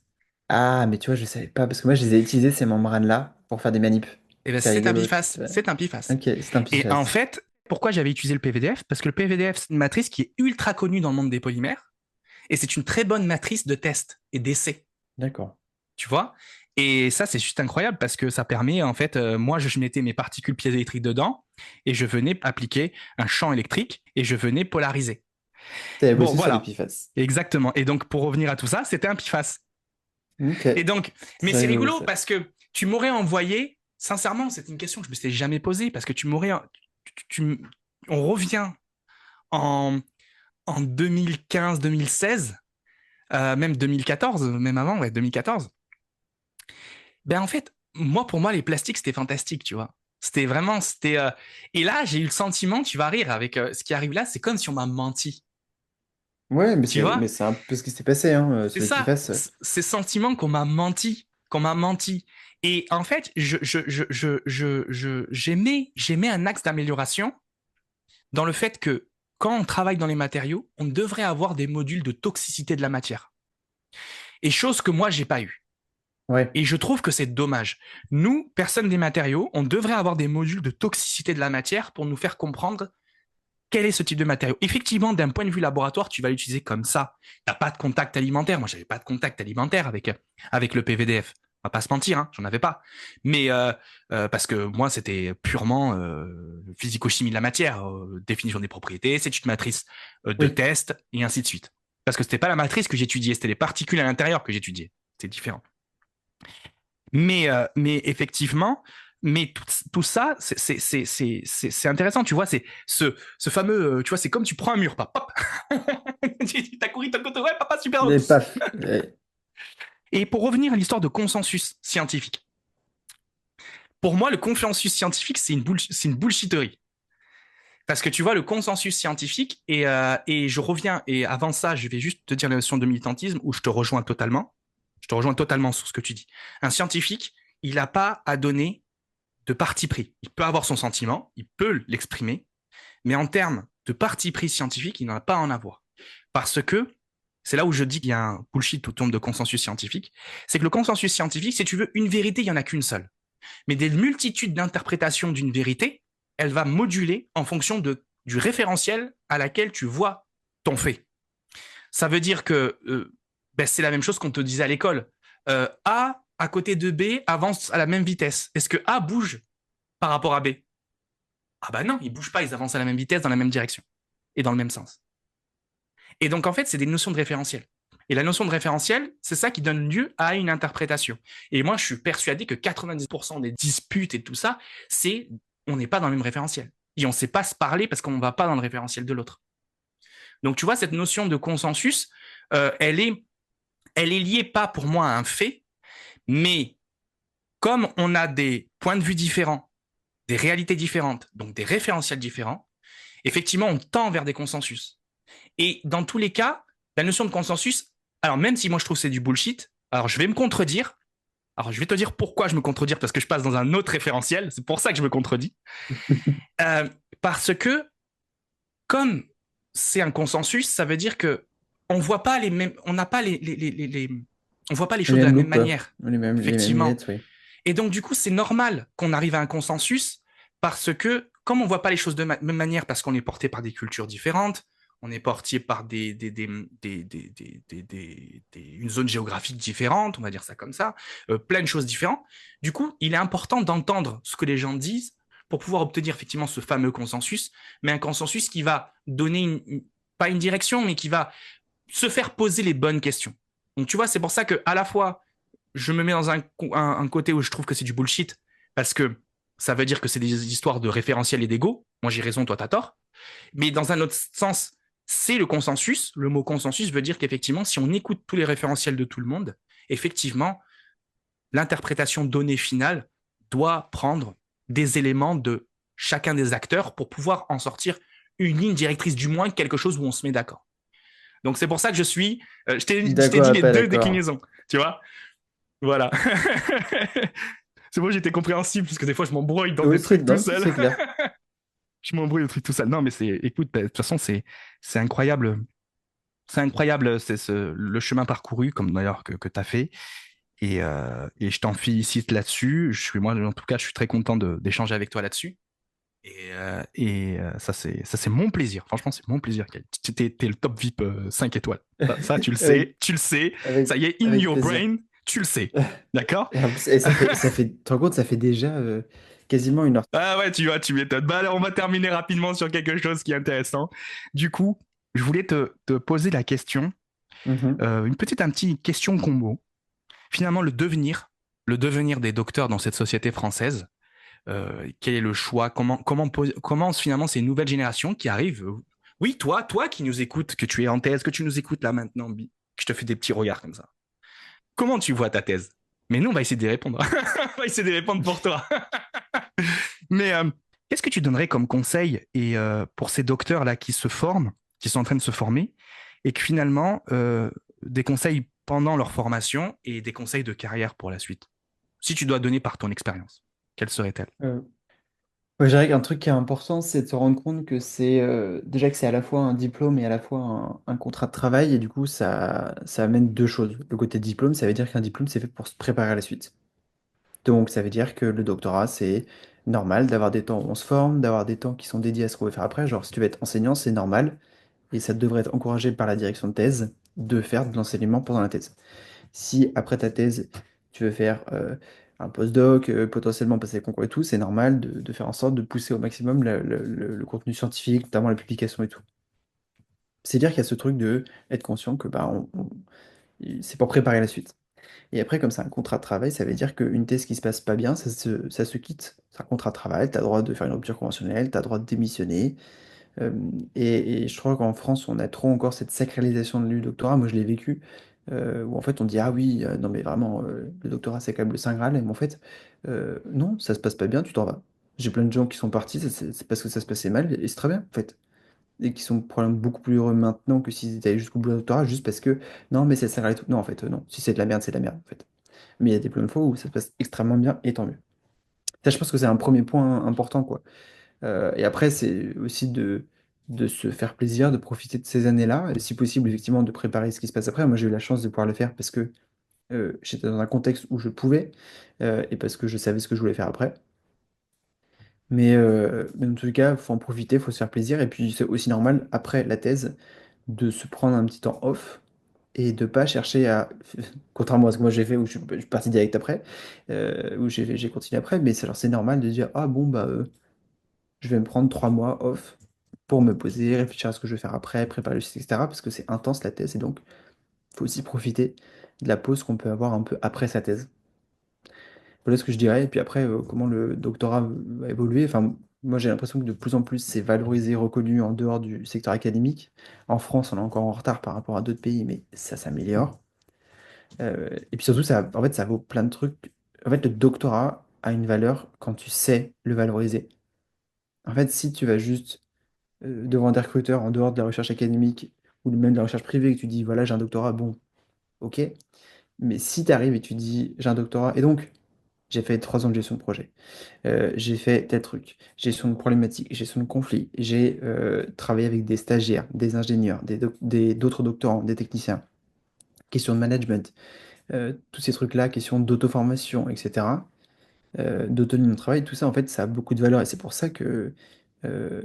Ah, mais tu vois, je savais pas, parce que moi, je les ai utilisés, ces membranes-là, pour faire des manips. Et ben C'est c'est un rigolo. PFAS, c'est un PFAS. Ok, c'est un Et en PFAS. fait, pourquoi j'avais utilisé le PVDF? Parce que le PVDF, c'est une matrice qui est ultra connue dans le monde des polymères et c'est une très bonne matrice de test et d'essai, D'accord. tu vois? Et ça, c'est juste incroyable parce que ça permet, en fait, moi, je mettais mes particules piézoélectriques dedans et je venais appliquer un champ électrique et je venais polariser. T'avais Bon, bossé sur les voilà, PFAS. exactement. Et donc, pour revenir à tout ça, c'était un PFAS. Ok. Et donc, mais C'est c'est rigolo, rigolo ça. parce que tu m'aurais envoyé, sincèrement, c'est une question que je me suis jamais posée parce que tu m'aurais, on revient en, en 2015-2016, même 2014, même avant, ouais, 2014. Ben en fait, pour moi, les plastiques, c'était fantastique, tu vois. C'était vraiment, c'était. Et là, j'ai eu le sentiment, tu vas rire avec ce qui arrive là, c'est comme si on m'a menti. Ouais, Tu vois? mais c'est un peu ce qui s'est passé, hein, C'est celui qui ça, fasse. ces sentiments qu'on m'a menti, qu'on m'a menti. Et en fait, j'aimais un axe d'amélioration dans le fait que quand on travaille dans les matériaux, on devrait avoir des modules de toxicité de la matière. Et chose que moi, j'ai pas eu. Ouais, Et je trouve que c'est dommage. Nous, personnes des matériaux, on devrait avoir des modules de toxicité de la matière pour nous faire comprendre quel est ce type de matériau. Effectivement, d'un point de vue laboratoire, tu vas l'utiliser comme ça. Tu n'as pas de contact alimentaire. Moi, j'avais pas de contact alimentaire avec le PVDF. On va pas se mentir, hein, j'en avais pas. Mais parce que moi, c'était purement physico-chimie de la matière, définition des propriétés, c'est une matrice de oui. test et ainsi de suite. Parce que c'était pas la matrice que j'étudiais, c'était les particules à l'intérieur que j'étudiais. C'est différent. Mais effectivement, mais tout ça, c'est intéressant, tu vois, c'est ce fameux, tu vois, c'est comme tu prends un mur, pas, hop, t'as couru de ton côté, ouais, papa, super. Mais paf. Ouais. Et pour revenir à l'histoire de consensus scientifique, pour moi, le consensus scientifique, c'est une bullshitterie. Parce que tu vois, le consensus scientifique, et je reviens, et avant ça, je vais juste te dire la notion de militantisme, où je te rejoins totalement. Je te rejoins totalement sur ce que tu dis. Un scientifique, il n'a pas à donner de parti pris. Il peut avoir son sentiment, il peut l'exprimer, mais en termes de parti pris scientifique, il n'en a pas à en avoir. Parce que c'est là où je dis qu'il y a un bullshit autour de consensus scientifique, c'est que le consensus scientifique, si tu veux, une vérité, il n'y en a qu'une seule. Mais des multitudes d'interprétations d'une vérité, elle va moduler en fonction du référentiel à laquelle tu vois ton fait. Ça veut dire que c'est la même chose qu'on te disait à l'école. A à côté de B avance à la même vitesse. Est-ce que A bouge par rapport à B? Ah bah non, ils bougent pas, ils avancent à la même vitesse, dans la même direction et dans le même sens. Et donc en fait, c'est des notions de référentiel. Et la notion de référentiel, c'est ça qui donne lieu à une interprétation. Et moi, je suis persuadé que 90% des disputes et tout ça, c'est on n'est pas dans le même référentiel. Et on ne sait pas se parler parce qu'on ne va pas dans le référentiel de l'autre. Donc tu vois, cette notion de consensus, elle est liée pas pour moi à un fait, mais comme on a des points de vue différents, des réalités différentes, donc des référentiels différents, effectivement, on tend vers des consensus. Et dans tous les cas, la notion de consensus, alors même si moi je trouve que c'est du bullshit, alors je vais me contredire. Alors je vais te dire pourquoi je me contredire, parce que je passe dans un autre référentiel, c'est pour ça que je me contredis. Euh, Parce que comme c'est un consensus, ça veut dire que on voit pas les mêmes, on n'a pas on voit pas les Les choses de la mêmes même loupes, manière, les mêmes effectivement. lunettes, oui. Et donc du coup, c'est normal qu'on arrive à un consensus parce que comme on voit pas les choses de la même manière, parce qu'on est porté par des cultures différentes, on est porté par une zone géographique différente, on va dire ça comme ça, plein de choses différentes. Du coup, il est important d'entendre ce que les gens disent pour pouvoir obtenir effectivement ce fameux consensus, mais un consensus qui va donner pas une direction, mais qui va se faire poser les bonnes questions. Donc tu vois, c'est pour ça que à la fois je me mets dans un côté où je trouve que c'est du bullshit parce que ça veut dire que c'est des histoires de référentiel et d'ego. Moi j'ai raison, toi t'as tort. Mais dans un autre sens, c'est le consensus. Le mot consensus veut dire qu'effectivement, si on écoute tous les référentiels de tout le monde, effectivement, l'interprétation donnée finale doit prendre des éléments de chacun des acteurs pour pouvoir en sortir une ligne directrice, du moins quelque chose où on se met d'accord. Donc c'est pour ça que je t'ai D'accord, dit ah, les pas deux d'accord. déclinaisons, tu vois. Voilà. C'est bon, j'étais compréhensible parce que des fois je m'embrouille dans Oui, des trucs tout non, seul. c'est clair. Je m'embrouille dans des trucs tout seul. Non, mais écoute, bah, de toute façon, c'est incroyable. C'est incroyable, le chemin parcouru, comme d'ailleurs que tu as fait. Et je t'en félicite là-dessus. Moi, en tout cas, je suis très content d'échanger avec toi là-dessus. Ça, c'est mon plaisir. Franchement, c'est mon plaisir. T'es le top VIP 5 étoiles. Ça, Avec, tu le sais. Ça avec, y est, in avec your plaisir. brain, tu le sais. D'accord? Et en plus, tu te rends compte, ça fait déjà quasiment 1 heure. Ah ouais, tu vois, tu m'étonnes. Bah, alors, on va terminer rapidement sur quelque chose qui est intéressant. Du coup, je voulais te poser la question, Mhm. un petit question combo. Finalement, le devenir des docteurs dans cette société française, quel est le choix? Comment finalement ces nouvelles générations qui arrivent? Oui, toi qui nous écoutes, que tu es en thèse, que tu nous écoutes là maintenant, que je te fais des petits regards comme ça. Comment tu vois ta thèse? Mais nous, on va essayer d'y répondre. On va essayer d'y répondre pour toi. Mais qu'est-ce que tu donnerais comme conseil pour ces docteurs là qui se forment, qui sont en train de se former et que finalement, des conseils pendant leur formation et des conseils de carrière pour la suite. Si tu dois donner par ton expérience, quelle serait-elle? Euh, ouais, je dirais qu'un truc qui est important, c'est de se rendre compte que c'est déjà que c'est à la fois un diplôme et à la fois un contrat de travail, et du coup, ça amène deux choses. Le côté diplôme, ça veut dire qu'un diplôme, c'est fait pour se préparer à la suite. Donc, ça veut dire que le doctorat, c'est normal d'avoir des temps où on se forme, d'avoir des temps qui sont dédiés à ce qu'on veut faire après. Genre, si tu veux être enseignant, c'est normal, et ça devrait être encouragé par la direction de thèse de faire de l'enseignement pendant la thèse. Si après ta thèse, tu veux faire un postdoc, potentiellement passer les concours et tout, c'est normal de faire en sorte de pousser au maximum le contenu scientifique, notamment la publication et tout. C'est dire qu'il y a ce truc de être conscient que bah, c'est pour préparer la suite. Et après, comme c'est un contrat de travail, ça veut dire qu'une thèse qui se passe pas bien, ça se quitte. C'est un contrat de travail, tu as le droit de faire une rupture conventionnelle, tu as le droit de démissionner. Euh, et je crois qu'en France, on a trop encore cette sacralisation du doctorat. Moi, je l'ai vécu, où en fait, on dit, ah oui, non, mais vraiment, le doctorat, c'est quand même le Saint Graal. Mais en fait, non, ça se passe pas bien, tu t'en vas. J'ai plein de gens qui sont partis, c'est parce que ça se passait mal, et c'est très bien, en fait. Et qui sont probablement beaucoup plus heureux maintenant que s'ils étaient allés jusqu'au bout du doctorat, juste parce que, non, mais c'est le Saint Graal et tout. Non, en fait, non. Si c'est de la merde, c'est de la merde, en fait. Mais il y a des plein de fois où ça se passe extrêmement bien, et tant mieux. Ça, je pense que c'est un premier point important, quoi. Et après, c'est aussi de se faire plaisir, de profiter de ces années-là, et si possible, effectivement, de préparer ce qui se passe après. Moi, j'ai eu la chance de pouvoir le faire parce que j'étais dans un contexte où je pouvais, et parce que je savais ce que je voulais faire après. Mais dans tous les cas, il faut en profiter, il faut se faire plaisir, et puis c'est aussi normal, après la thèse, de se prendre un petit temps off, et de pas chercher à, contrairement à ce que moi j'ai fait, où je suis parti direct après, où j'ai continué après, mais alors c'est normal de dire, ah bon, bah... je vais me prendre 3 mois off pour me poser, réfléchir à ce que je vais faire après, préparer le site, etc. Parce que c'est intense la thèse et donc il faut aussi profiter de la pause qu'on peut avoir un peu après sa thèse. Voilà ce que je dirais. Et puis après, comment le doctorat va évoluer. Enfin, moi j'ai l'impression que de plus en plus c'est valorisé, reconnu en dehors du secteur académique. En France, on est encore en retard par rapport à d'autres pays, mais ça s'améliore. Et puis surtout, ça, en fait, ça vaut plein de trucs. En fait, le doctorat a une valeur quand tu sais le valoriser. En fait, si tu vas juste devant des recruteurs en dehors de la recherche académique ou même de la recherche privée et que tu dis voilà, j'ai un doctorat, bon, ok. Mais si tu arrives et tu dis j'ai un doctorat, et donc j'ai fait 3 ans de gestion de projet, j'ai fait tel truc, gestion de problématiques, gestion de conflits, j'ai travaillé avec des stagiaires, des ingénieurs, d'autres doctorants, des techniciens, question de management, tous ces trucs-là, question d'auto-formation, etc., d'autonomie de travail, tout ça, en fait, ça a beaucoup de valeur et c'est pour ça que euh,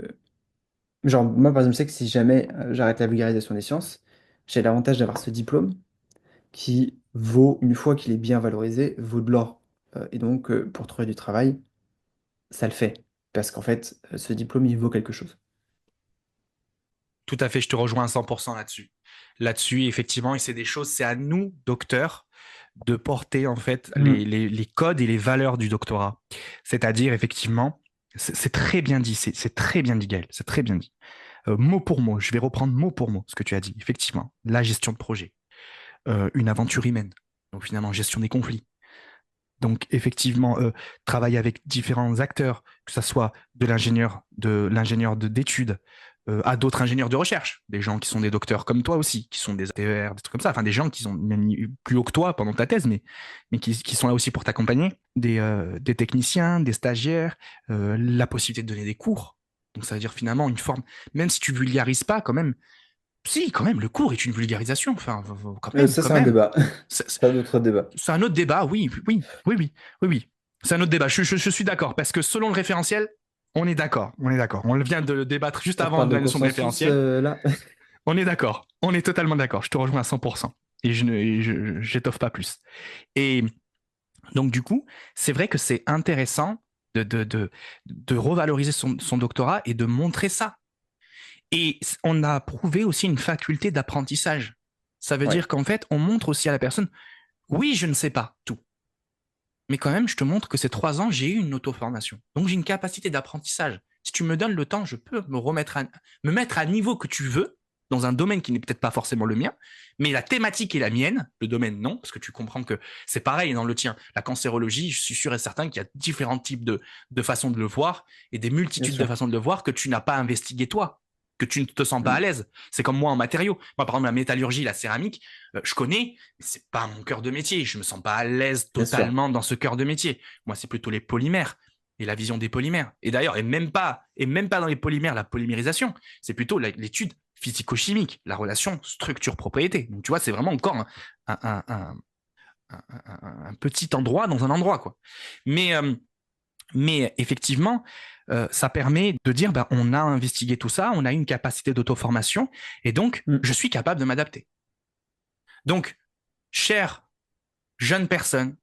genre, moi, par exemple, je sais que si jamais j'arrête la vulgarisation des sciences, j'ai l'avantage d'avoir ce diplôme qui vaut, une fois qu'il est bien valorisé, vaut de l'or. Et donc, pour trouver du travail, ça le fait. Parce qu'en fait, ce diplôme, il vaut quelque chose. Tout à fait, je te rejoins à 100% là-dessus. Là-dessus, effectivement, et c'est des choses, c'est à nous, docteurs, de porter en fait Mm. les codes et les valeurs du doctorat. C'est-à-dire, effectivement, c'est très bien dit, c'est très bien dit, Gaël, c'est très bien dit. Mot pour mot, je vais reprendre mot pour mot ce que tu as dit. Effectivement, la gestion de projet, une aventure humaine, donc finalement, gestion des conflits. Donc, effectivement, travailler avec différents acteurs, que ce soit d'études à d'autres ingénieurs de recherche, des gens qui sont des docteurs comme toi aussi, qui sont des ATR, des trucs comme ça, enfin des gens qui sont même plus haut que toi pendant ta thèse, mais qui sont là aussi pour t'accompagner, des techniciens, des stagiaires, la possibilité de donner des cours. Donc, ça veut dire finalement une forme, même si tu vulgarises pas, quand même, si, quand même, le cours est une vulgarisation, enfin, quand même, Ça, quand c'est un même. débat. C'est- C'est un autre débat. c'est un autre débat, oui, oui, oui, oui, oui, oui. C'est un autre débat. Je suis d'accord parce que selon le référentiel, on est d'accord, on est d'accord. On vient de le débattre juste On avant parle de de la notion de consensus référentiel. là. On est d'accord, on est totalement d'accord. Je te rejoins à 100%. Et j'étoffe pas plus. Et donc du coup, c'est vrai que c'est intéressant de revaloriser son doctorat et de montrer ça. Et on a prouvé aussi une faculté d'apprentissage. Ça veut Ouais. dire qu'en fait, on montre aussi à la personne, oui, je ne sais pas tout. Mais quand même, je te montre que ces 3 ans, j'ai eu une auto-formation. Donc, j'ai une capacité d'apprentissage. Si tu me donnes le temps, je peux me mettre à niveau que tu veux, dans un domaine qui n'est peut-être pas forcément le mien, mais la thématique est la mienne, le domaine non, parce que tu comprends que c'est pareil dans le tien. La cancérologie, je suis sûr et certain qu'il y a différents types de façons de le voir et des Bien multitudes de sûr. façons de le voir que tu n'as pas investigué toi. que tu ne te sens pas à l'aise. C'est comme moi en matériaux. Moi, par exemple, la métallurgie, la céramique, je connais, mais c'est pas mon cœur de métier. Je me sens pas à l'aise Bien sûr. totalement dans ce cœur de métier. Moi, c'est plutôt les polymères et la vision des polymères. Et d'ailleurs, et même pas dans les polymères, la polymérisation. C'est plutôt l'étude physico-chimique, la relation structure-propriété. Donc, tu vois, c'est vraiment encore un, un, un, un petit endroit dans un endroit, quoi. Mais, euh, mais effectivement, ça permet de dire, ben, on a investigué tout ça, on a une capacité d'auto-formation, et donc, Mm. je suis capable de m'adapter. Donc, chère jeune personne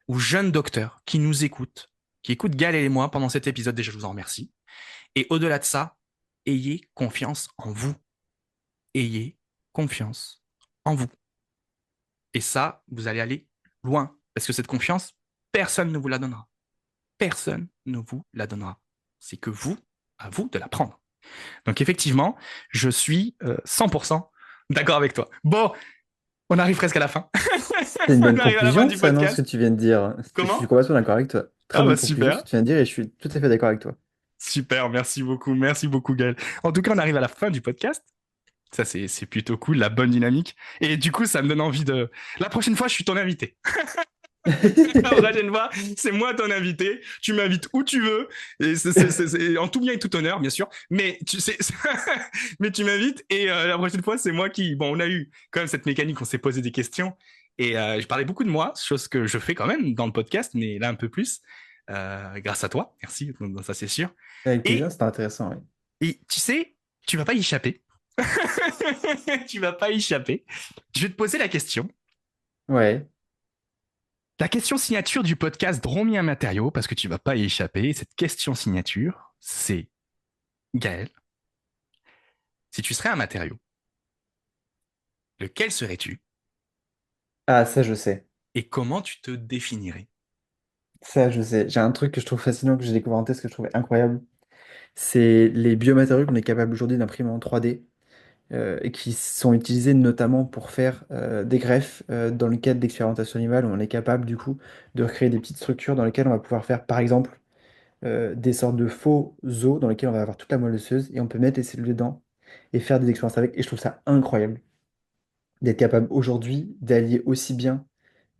ou jeune docteur qui nous écoute, qui écoute Gaël et moi pendant cet épisode, déjà, je vous en remercie. Et au-delà de ça, ayez confiance en vous. Ayez confiance en vous. Et ça, vous allez aller loin, parce que cette confiance, personne ne vous la donnera. Personne ne vous la donnera. C'est que vous, à vous de la prendre. Donc effectivement, je suis 100% d'accord avec toi. Bon, on arrive presque à la fin. C'est une On bonne arrive à la fin conclusion, du ça, non, ce que podcast. tu viens de dire. Je suis Comment? complètement d'accord avec toi. Très Ah bah bonne conclusion, ce super. que tu viens de dire, et je suis tout à fait d'accord avec toi. Super, merci beaucoup Gaël. En tout cas, on arrive à la fin du podcast. Ça, c'est plutôt cool, la bonne dynamique. Et du coup, ça me donne envie de... La prochaine fois, je suis ton invité. La prochaine fois, c'est moi ton invité. Tu m'invites où tu veux. Et c'est en tout bien et tout honneur, bien sûr. Mais tu sais, mais tu m'invites et la prochaine fois, c'est moi qui. Bon, on a eu quand même cette mécanique, on s'est posé des questions et je parlais beaucoup de moi, chose que je fais quand même dans le podcast, mais là un peu plus. Grâce à toi, merci. Donc, ça c'est sûr. Avec plaisir, Et, c'était intéressant, oui. et tu sais, tu vas pas y échapper. Tu vas pas y échapper. Je vais te poser la question. Ouais. La question signature du podcast Dromien Matériaux, parce que tu vas pas y échapper, cette question signature, c'est Gaël, si tu serais un matériau, lequel serais-tu Ah, ça, je sais. et comment tu te définirais? Ça, je sais. J'ai un truc que je trouve fascinant, que j'ai découvert en test, que je trouvais incroyable. C'est les biomatériaux qu'on est capable aujourd'hui d'imprimer en 3D et qui sont utilisés notamment pour faire des greffes dans le cadre d'expérimentation animale où on est capable du coup de recréer des petites structures dans lesquelles on va pouvoir faire par exemple des sortes de faux os dans lesquels on va avoir toute la moelle osseuse et on peut mettre les cellules dedans et faire des expériences avec. Et je trouve ça incroyable d'être capable aujourd'hui d'allier aussi bien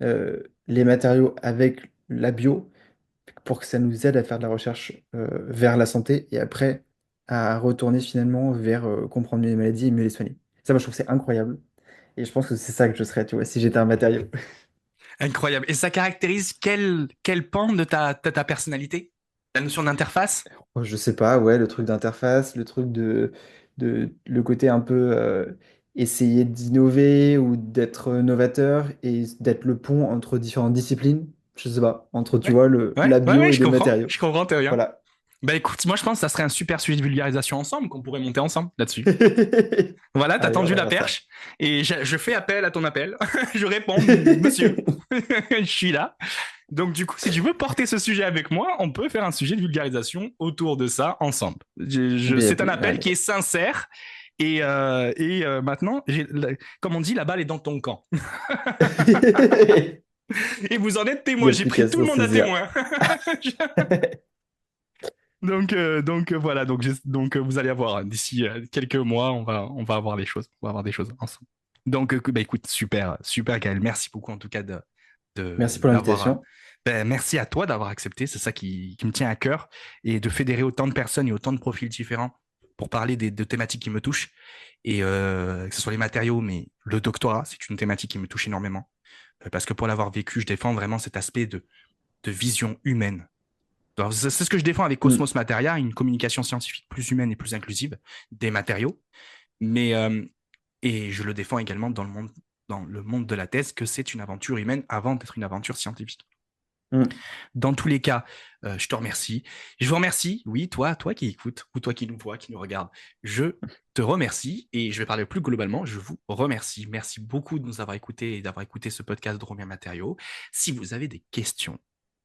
les matériaux avec la bio pour que ça nous aide à faire de la recherche vers la santé et après à retourner finalement vers comprendre mieux les maladies et mieux les soigner. Ça, moi, je trouve que c'est incroyable. Et je pense que c'est ça que je serais, tu vois, si j'étais un matériau. Incroyable. Et ça caractérise quel pan de ta personnalité? La notion d'interface? Oh, je sais pas, ouais, le truc d'interface, le truc le côté un peu essayer d'innover ou d'être novateur et d'être le pont entre différentes disciplines. Je sais pas, entre, tu Ouais, vois, la ouais, bio et les matériaux. je comprends, très bien. Voilà. Bah écoute, moi je pense que ça serait un super sujet de vulgarisation ensemble, qu'on pourrait monter ensemble là-dessus. Voilà, t'as Allez, on tendu va la faire ça. perche et je fais appel à ton appel. Je réponds, monsieur, je suis là. Donc du coup, si tu veux porter ce sujet avec moi, on peut faire un sujet de vulgarisation autour de ça ensemble. C'est un appel Allez. qui est sincère maintenant, comme on dit, la balle est dans ton camp. Et vous en êtes Il n'y témoin. a J'ai plus pris qu'à tout le s'en monde à saisir. témoin. Voilà, vous allez avoir d'ici quelques mois, on va avoir des choses, on va avoir des choses ensemble. Donc, bah, écoute, super, super Gaël, merci beaucoup en tout cas Merci pour d'avoir, l'invitation. merci à toi d'avoir accepté, c'est ça qui me tient à cœur et de fédérer autant de personnes et autant de profils différents pour parler de thématiques qui me touchent et que ce soit les matériaux, mais le doctorat, c'est une thématique qui me touche énormément parce que pour l'avoir vécu, je défends vraiment cet aspect de vision humaine. Alors, c'est ce que je défends avec Hmm. Cosmos Materia, une communication scientifique plus humaine et plus inclusive des matériaux. Mais, et je le défends également dans le monde de la thèse, que c'est une aventure humaine avant d'être une aventure scientifique. Hmm. Dans tous les cas, je te remercie. Je vous remercie, oui, toi qui écoutes, ou toi qui nous vois, qui nous regarde. Je te remercie et je vais parler plus globalement. Je vous remercie. Merci beaucoup de nous avoir écoutés et d'avoir écouté ce podcast de Romien Matériaux. Si vous avez des questions,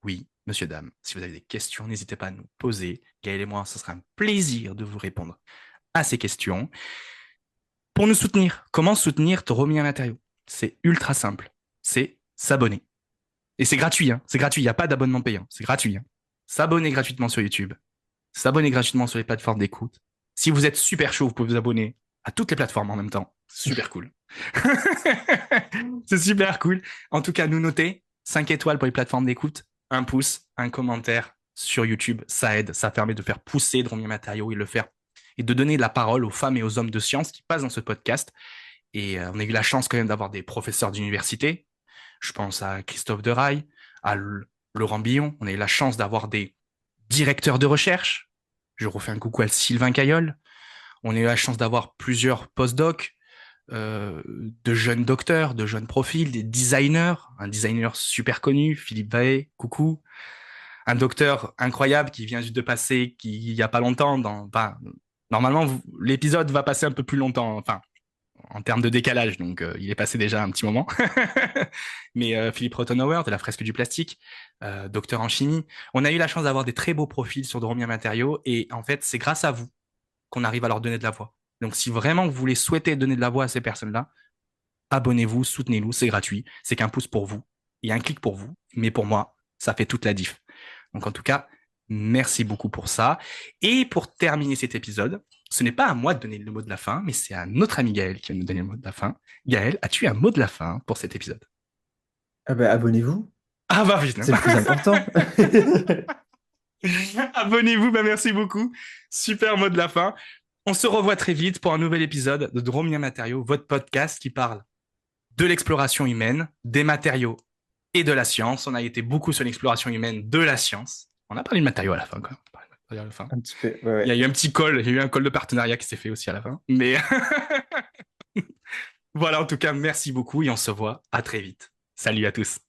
oui, monsieur, dame, si vous avez des questions, n'hésitez pas à nous poser. Gaël et moi, ce sera un plaisir de vous répondre à ces questions. Pour nous soutenir, comment soutenir Romien Matériaux? C'est ultra simple. C'est s'abonner. Et c'est gratuit, hein. C'est gratuit. Il n'y a pas d'abonnement payant. C'est gratuit, hein. S'abonner gratuitement sur YouTube. S'abonner gratuitement sur les plateformes d'écoute. Si vous êtes super chaud, vous pouvez vous abonner à toutes les plateformes en même temps. Super cool. C'est super cool. En tout cas, nous noter 5 étoiles pour les plateformes d'écoute, un pouce, un commentaire sur YouTube, ça aide, ça permet de faire pousser Drômier Matériaux et de donner la parole aux femmes et aux hommes de science qui passent dans ce podcast. Et on a eu la chance quand même d'avoir des professeurs d'université. Je pense à Christophe Deraille, à Laurent Billon. On a eu la chance d'avoir des directeurs de recherche. Je refais un coucou à Sylvain Caillol. On a eu la chance d'avoir plusieurs post-docs, de jeunes docteurs, de jeunes profils, des designers, un designer super connu, Philippe Vaé, coucou, un docteur incroyable qui vient juste de passer, il y a pas longtemps, normalement, l'épisode va passer un peu plus longtemps, enfin, en termes de décalage, donc il est passé déjà un petit moment. Mais Philippe Rothenauer de la fresque du plastique, docteur en chimie, on a eu la chance d'avoir des très beaux profils sur Dromia Matériaux, et en fait, c'est grâce à vous qu'on arrive à leur donner de la voix. Donc, si vraiment vous voulez souhaiter donner de la voix à ces personnes-là, abonnez-vous, soutenez-nous, c'est gratuit. C'est qu'un pouce pour vous et un clic pour vous. Mais pour moi, ça fait toute la diff. Donc, en tout cas, merci beaucoup pour ça. Et pour terminer cet épisode, ce n'est pas à moi de donner le mot de la fin, mais c'est à notre ami Gaël qui va nous donner le mot de la fin. Gaël, as-tu un mot de la fin pour cet épisode? Ah bah, abonnez-vous, Ah bah vite. c'est le plus important. Abonnez-vous, bah merci beaucoup. Super mot de la fin. On se revoit très vite pour un nouvel épisode de Dromien Matériaux, votre podcast qui parle de l'exploration humaine, des matériaux et de la science. On a été beaucoup sur l'exploration humaine de la science. On a parlé de matériaux à la fin, quoi. On a parlé de matériaux à la fin. Un petit peu, ouais, Il y a ouais. eu un petit call, il y a eu un call de partenariat qui s'est fait aussi à la fin. Mais voilà, en tout cas, merci beaucoup et on se voit à très vite. Salut à tous.